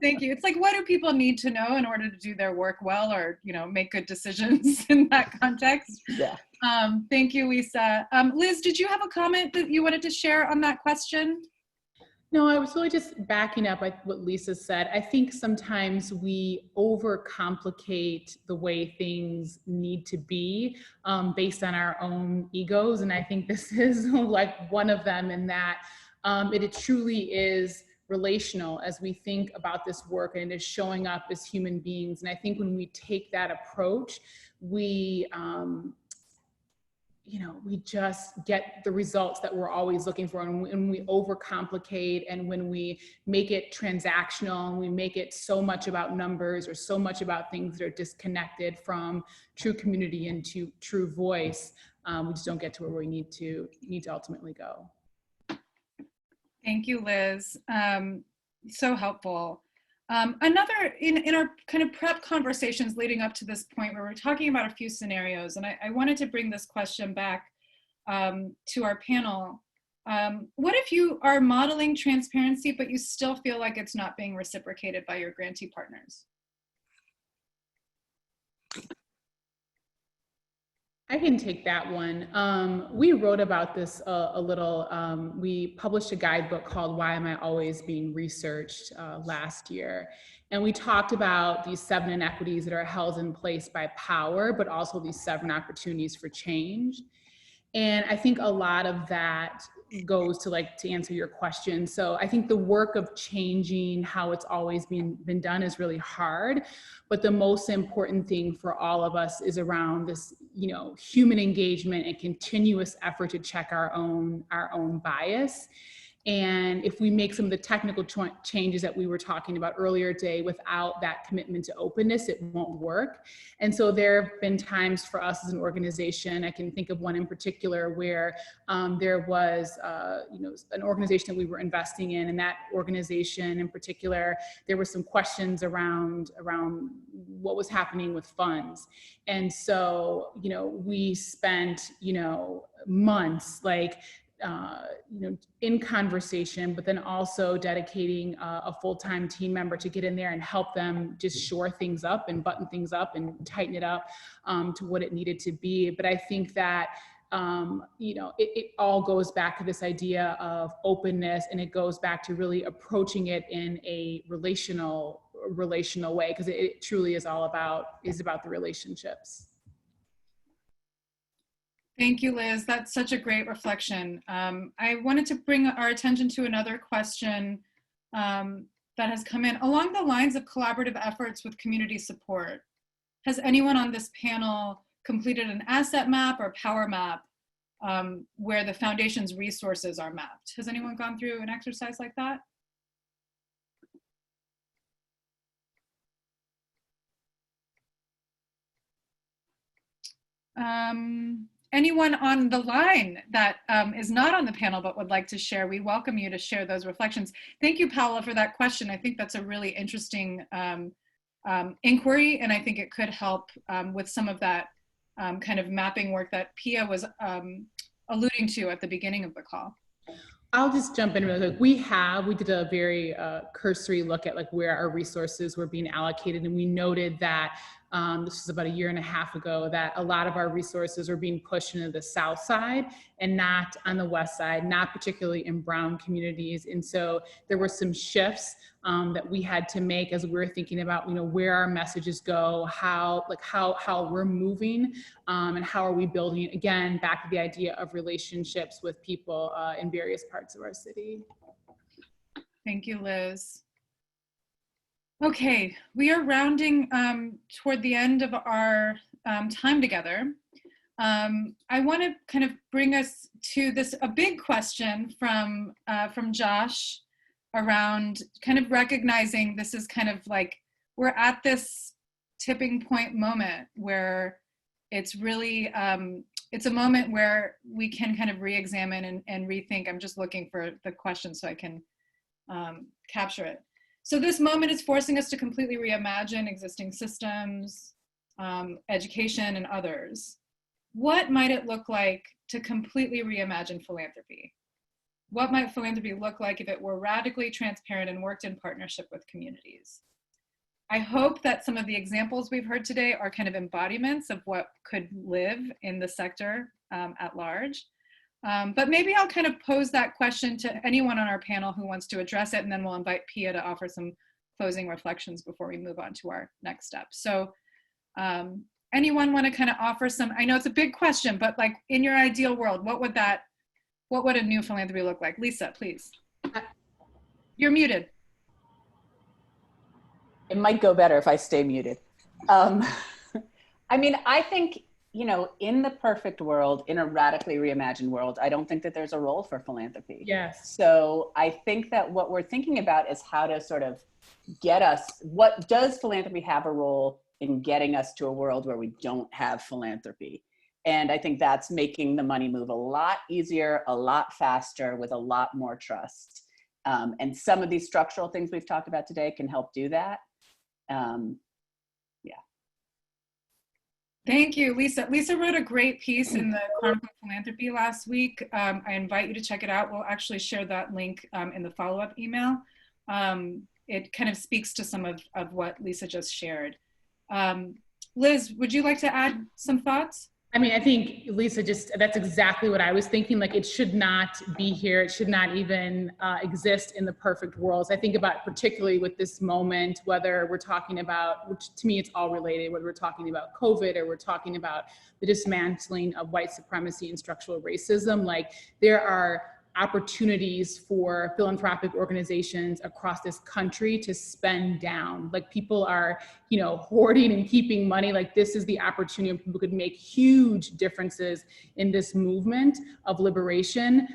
Thank you. It's like, what do people need to know in order to do their work well, or, you know, make good decisions in that context? Yeah. Thank you, Lisa. Liz, did you have a comment that you wanted to share on that question? No, I was really just backing up what Lisa said. I think sometimes we overcomplicate the way things need to be based on our own egos. And I think this is like one of them, in that it truly is relational as we think about this work, and it is showing up as human beings. And I think when we take that approach, we we just get the results that we're always looking for. And when we overcomplicate, and when we make it transactional, and we make it so much about numbers, or so much about things that are disconnected from true community and true voice, we just don't get to where we need to ultimately go. Thank you, Liz. So helpful. Another, in our kind of prep conversations leading up to this point, where we're talking about a few scenarios, and I wanted to bring this question back to our panel. What if you are modeling transparency, but you still feel like it's not being reciprocated by your grantee partners? I can take that one. We wrote about this a little. We published a guidebook called Why Am I Always Being Researched last year. And we talked about these 7 inequities that are held in place by power, but also these 7 opportunities for change. And I think a lot of that goes to answer your question. So I think the work of changing how it's always been done is really hard, but the most important thing for all of us is around this, human engagement and continuous effort to check our own bias. And if we make some of the technical changes that we were talking about earlier today without that commitment to openness, it won't work. And so there have been times for us as an organization, I can think of one in particular where there was an organization that we were investing in, and that organization in particular, there were some questions around what was happening with funds. And so, we spent, months in conversation, but then also dedicating a full-time team member to get in there and help them just shore things up and button things up and tighten it up to what it needed to be. But I think that it all goes back to this idea of openness, and it goes back to really approaching it in a relational way, because it truly is about the relationships. Thank you, Liz. That's such a great reflection. I wanted to bring our attention to another question that has come in along the lines of collaborative efforts with community support. Has anyone on this panel completed an asset map or power map where the foundation's resources are mapped? Has anyone gone through an exercise like that? Anyone on the line that is not on the panel but would like to share, we welcome you to share those reflections. Thank you, Paula, for that question. I think that's a really interesting inquiry, and I think it could help with some of that kind of mapping work that Pia was alluding to at the beginning of the call. I'll just jump in really quick. We did a very cursory look at like where our resources were being allocated, and we noted that this was about 1.5 years ago, that a lot of our resources were being pushed into the South Side and not on the West Side, not particularly in brown communities. And so there were some shifts that we had to make as we were thinking about, you know, where our messages go, how we're moving, and how are we building, again, back to the idea of relationships with people in various parts of our city. Thank you, Liz. Okay, we are rounding toward the end of our time together. I want to kind of bring us to a big question from Josh around kind of recognizing this is kind of like, we're at this tipping point moment where it's really, it's a moment where we can kind of re-examine and rethink. I'm just looking for the question so I can capture it. So this moment is forcing us to completely reimagine existing systems, education, and others. What might it look like to completely reimagine philanthropy? What might philanthropy look like if it were radically transparent and worked in partnership with communities? I hope that some of the examples we've heard today are kind of embodiments of what could live in the sector at large. But maybe I'll kind of pose that question to anyone on our panel who wants to address it, and then we'll invite Pia to offer some closing reflections before we move on to our next step. So anyone want to kind of offer some, I know it's a big question, but like in your ideal world, what would a new philanthropy look like? Lisa, please. You're muted. It might go better if I stay muted. I mean, I think, you know, in the perfect world, in a radically reimagined world, I don't think that there's a role for philanthropy. Yes. So I think that what we're thinking about is how to sort of get us, what does philanthropy have a role in getting us to a world where we don't have philanthropy? And I think that's making the money move a lot easier, a lot faster, with a lot more trust. And some of these structural things we've talked about today can help do that. Thank you, Lisa. Lisa wrote a great piece in the Chronicle of Philanthropy last week. I invite you to check it out. We'll actually share that link in the follow-up email. It kind of speaks to some of what Lisa just shared. Liz, would you like to add some thoughts? I mean, I think Lisa that's exactly what I was thinking. Like, it should not be here. It should not even exist in the perfect worlds. I think about particularly with this moment, whether we're talking about, which to me it's all related, whether we're talking about COVID or we're talking about the dismantling of white supremacy and structural racism. Like, there are opportunities for philanthropic organizations across this country to spend down. Like, people are, you know, hoarding and keeping money. Like, this is the opportunity people could make huge differences in this movement of liberation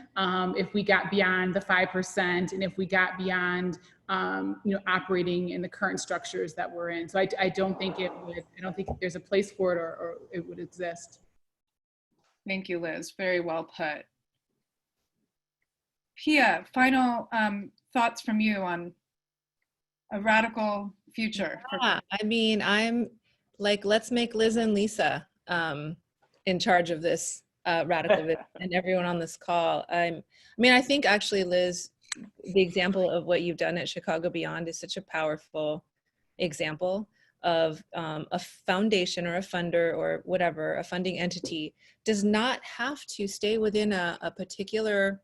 if we got beyond the 5% and if we got beyond you know, operating in the current structures that we're in. So I don't think there's a place for it or it would exist. Thank you, Liz. Very well put. Pia, final thoughts from you on a radical future? Yeah, I mean, I'm like, let's make Liz and Lisa in charge of this radical vision, and everyone on this call. I mean, I think actually, Liz, the example of what you've done at Chicago Beyond is such a powerful example of a foundation or a funder or whatever, a funding entity does not have to stay within a particular,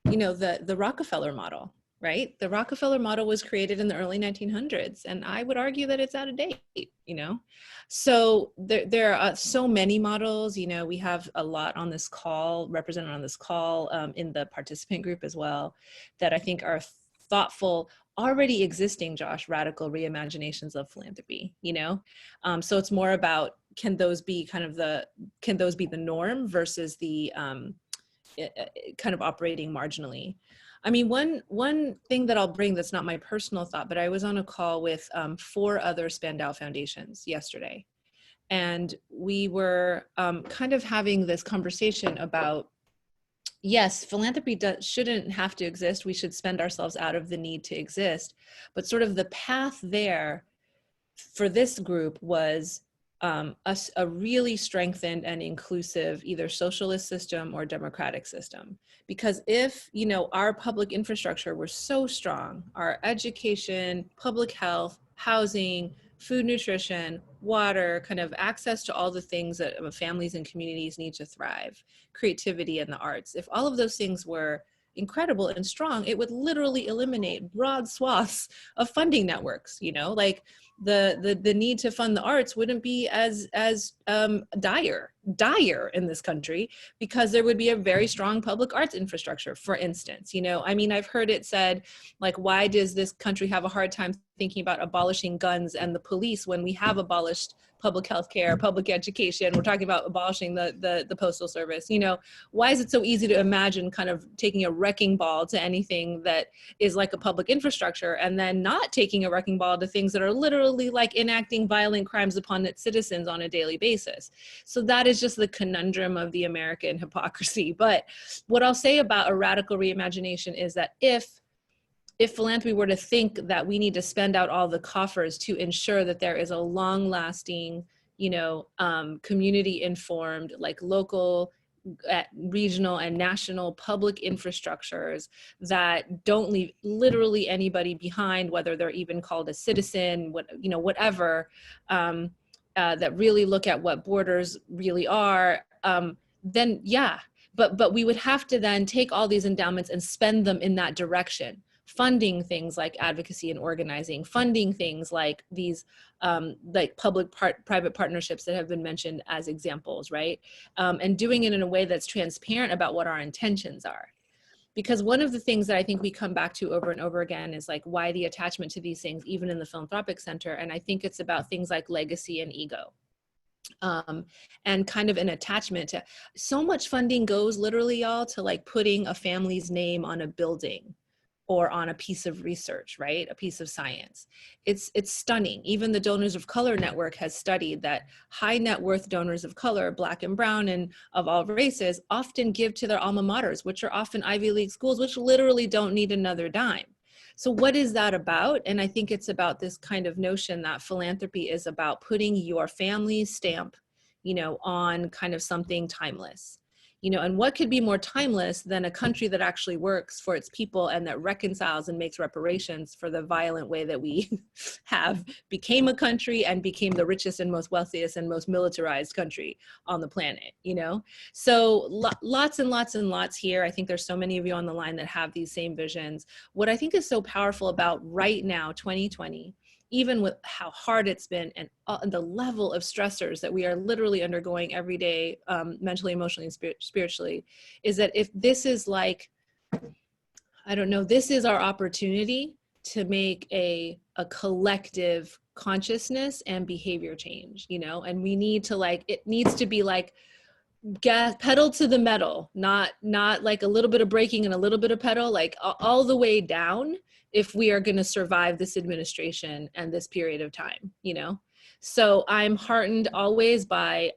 you know, the Rockefeller model, right? The Rockefeller model was created in the early 1900s, and I would argue that it's out of date, you know? So there are so many models, you know, we have a lot on this call, represented on this call in the participant group as well, that I think are thoughtful, already existing, Josh, radical reimaginations of philanthropy, you know? So it's more about, can those be the norm versus the, kind of operating marginally. I mean, one thing that I'll bring that's not my personal thought, but I was on a call with 4 other Spandau foundations yesterday. And we were kind of having this conversation about, yes, philanthropy shouldn't have to exist. We should spend ourselves out of the need to exist. But sort of the path there for this group was a really strengthened and inclusive either socialist system or democratic system. Because if, you know, our public infrastructure were so strong, our education, public health, housing, food, nutrition, water, kind of access to all the things that families and communities need to thrive, creativity and the arts, if all of those things were incredible and strong, it would literally eliminate broad swaths of funding networks, you know, like the need to fund the arts wouldn't be as dire in this country, because there would be a very strong public arts infrastructure, for instance. You know, I mean, I've heard it said, like, why does this country have a hard time thinking about abolishing guns and the police when we have abolished public health care, public education? We're talking about abolishing the postal service. You know, why is it so easy to imagine kind of taking a wrecking ball to anything that is like a public infrastructure, and then not taking a wrecking ball to things that are literally like enacting violent crimes upon its citizens on a daily basis? So that is just the conundrum of the American hypocrisy. But what I'll say about a radical reimagination is that if philanthropy were to think that we need to spend out all the coffers to ensure that there is a long-lasting, you know, community-informed, like local, regional and national public infrastructures that don't leave literally anybody behind, whether they're even called a citizen, what, you know, whatever, that really look at what borders really are, then yeah, but we would have to then take all these endowments and spend them in that direction, funding things like advocacy and organizing, funding things like these like public-private partnerships that have been mentioned as examples, right? And doing it in a way that's transparent about what our intentions are. Because one of the things that I think we come back to over and over again is like, why the attachment to these things, even in the Philanthropic Center? And I think it's about things like legacy and ego. And kind of an attachment to, so much funding goes literally, y'all, to like putting a family's name on a building or on a piece of research, right? A piece of science. It's stunning. Even the Donors of Color Network has studied that high net worth donors of color, Black and brown and of all races, often give to their alma maters, which are often Ivy League schools, which literally don't need another dime. So what is that about? And I think it's about this kind of notion that philanthropy is about putting your family's stamp, you know, on kind of something timeless. You know, and what could be more timeless than a country that actually works for its people and that reconciles and makes reparations for the violent way that we have became a country and became the richest and most wealthiest and most militarized country on the planet, you know? So lots and lots and lots here. I think there's so many of you on the line that have these same visions. What I think is so powerful about right now, 2020, even with how hard it's been and the level of stressors that we are literally undergoing every day, mentally, emotionally, and spiritually, is that if this is like, I don't know, this is our opportunity to make a collective consciousness and behavior change, you know, and we need to like, it needs to be like gas pedal to the metal, not like a little bit of braking and a little bit of pedal, like all the way down, if we are going to survive this administration and this period of time, you know? So I'm heartened always by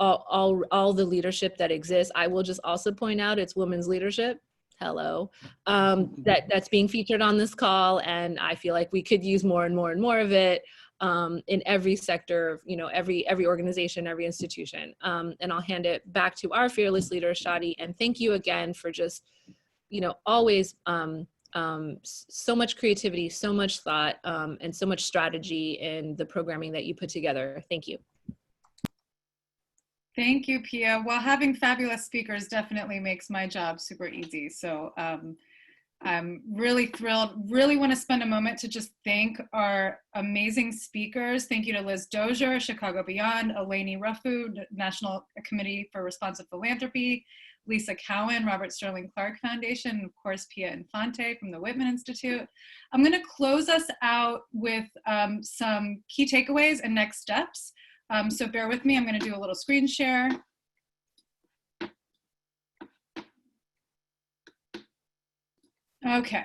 all the leadership that exists. I will just also point out it's women's leadership. Hello, that's being featured on this call. And I feel like we could use more and more and more of it in every sector, you know, every organization, every institution. And I'll hand it back to our fearless leader, Shadi. And thank you again for just, you know, always so much creativity, so much thought, and so much strategy in the programming that you put together. Thank you. Thank you, Pia. Well, having fabulous speakers definitely makes my job super easy. So I'm really thrilled, really want to spend a moment to just thank our amazing speakers. Thank you to Liz Dozier, Chicago Beyond, Eleni Refu, National Committee for Responsive Philanthropy, Lisa Cowan, Robert Sterling Clark Foundation, and of course, Pia Infante from the Whitman Institute. I'm going to close us out with some key takeaways and next steps. So bear with me, I'm going to do a little screen share. Okay,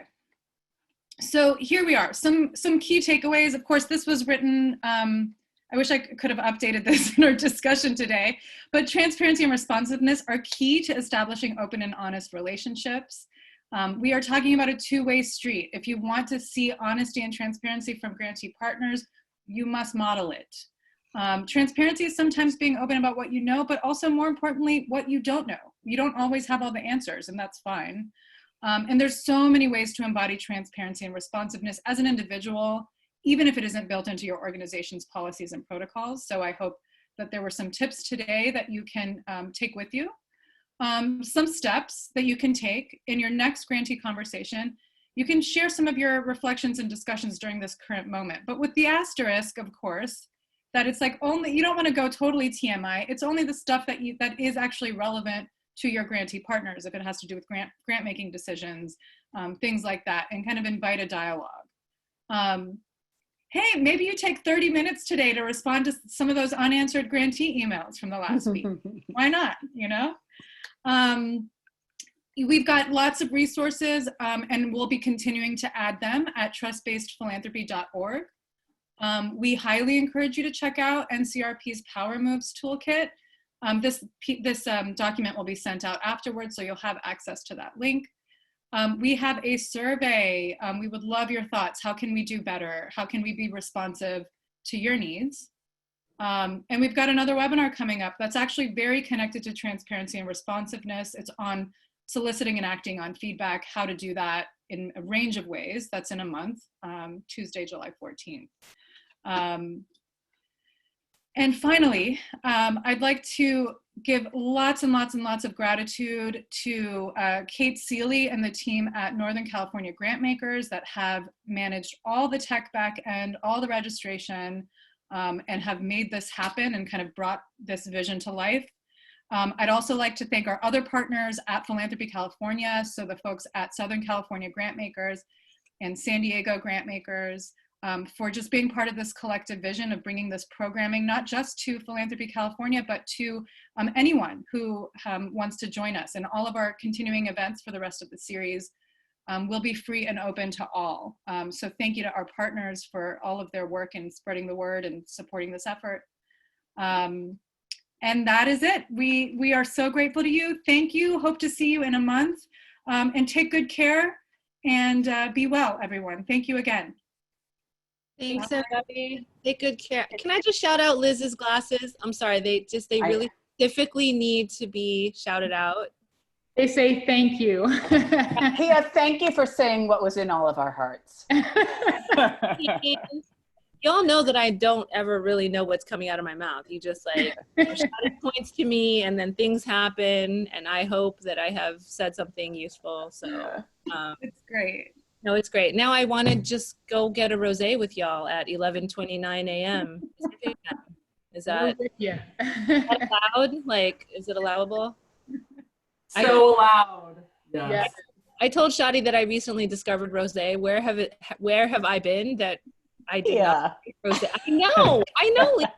so here we are, some key takeaways. Of course, this was written, I wish I could have updated this in our discussion today, but transparency and responsiveness are key to establishing open and honest relationships. We are talking about a two-way street. If you want to see honesty and transparency from grantee partners, you must model it. Transparency is sometimes being open about what you know, but also more importantly, what you don't know. You don't always have all the answers, and that's fine. And there's so many ways to embody transparency and responsiveness as an individual, even if it isn't built into your organization's policies and protocols. So I hope that there were some tips today that you can take with you. Some steps that you can take in your next grantee conversation. You can share some of your reflections and discussions during this current moment, but with the asterisk, of course, that it's like only, you don't want to go totally TMI. It's only the stuff that is actually relevant to your grantee partners, if it has to do with grant making decisions, things like that, and kind of invite a dialogue. Hey, maybe you take 30 minutes today to respond to some of those unanswered grantee emails from the last week. Why not, you know? We've got lots of resources, and we'll be continuing to add them at trustbasedphilanthropy.org. We highly encourage you to check out NCRP's Power Moves Toolkit. This document will be sent out afterwards, so you'll have access to that link. We have a survey. We would love your thoughts. How can we do better? How can we be responsive to your needs? And we've got another webinar coming up that's actually very connected to transparency and responsiveness. It's on soliciting and acting on feedback, how to do that in a range of ways. That's in a month, Tuesday, July 14th. And finally, I'd like to give lots and lots and lots of gratitude to Kate Seeley and the team at Northern California Grantmakers that have managed all the tech back end, all the registration, and have made this happen and kind of brought this vision to life. I'd also like to thank our other partners at Philanthropy California, so the folks at Southern California Grantmakers and San Diego Grantmakers, for just being part of this collective vision of bringing this programming, not just to Philanthropy California, but to anyone who wants to join us. And all of our continuing events for the rest of the series will be free and open to all. So thank you to our partners for all of their work in spreading the word and supporting this effort. And that is it. We are so grateful to you. Thank you. Hope to see you in a month. And take good care and be well, everyone. Thank you again. Thanks, everybody. Take good care. Can I just shout out Liz's glasses? I'm sorry, they really specifically need to be shouted out. They say thank you. Pia, thank you for saying what was in all of our hearts. Y'all know that I don't ever really know what's coming out of my mouth. You just like Shadi points to me and then things happen, and I hope that I have said something useful. So it's great. No, it's great. Now I want to just go get a rosé with y'all at 11:29 a.m. Is that allowed? Like, is it allowable? So loud. Yes. I told Shadi that I recently discovered rosé. Where have I been that I did not like rosé? I know, Lisa.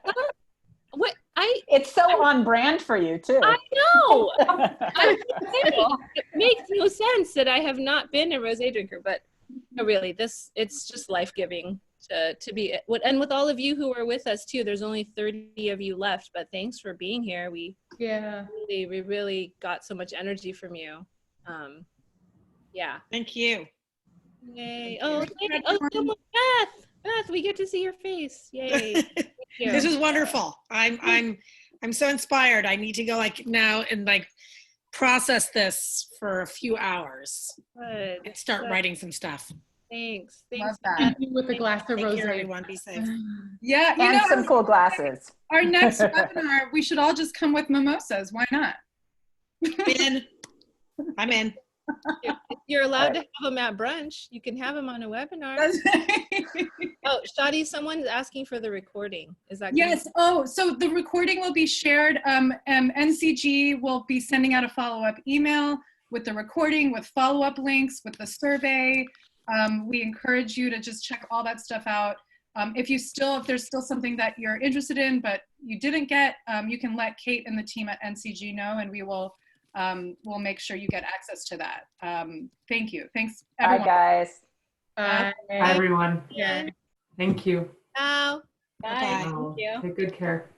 What it's so on brand for you too. I know. It makes no sense that I have not been a rosé drinker, but no, really, it's just life-giving to be, and with all of you who are with us too. There's only 30 of you left, but thanks for being here. We really got so much energy from you. Yeah. Thank you. Yay. Oh, Beth, we get to see your face. Yay. Thank you. This is wonderful. I'm so inspired. I need to go now and process this for a few hours. Good. And start writing some stuff. Thanks. Love that. With a glass of rosé. Everyone, be safe. Yeah, and some cool glasses. Our next webinar, we should all just come with mimosas. Why not? I'm in. If you're allowed to have them at brunch, you can have them on a webinar. Oh, Shadi, someone's asking for the recording. Is that yes? Oh, so the recording will be shared. NCG will be sending out a follow-up email with the recording, with follow-up links, with the survey. We encourage you to just check all that stuff out. If there's still something that you're interested in but you didn't get, you can let Kate and the team at NCG know, and we will we'll make sure you get access to that. Thank you. Thanks, everyone. Bye, guys. Bye, everyone. Yeah. Thank you. Ciao. Bye. Take good care.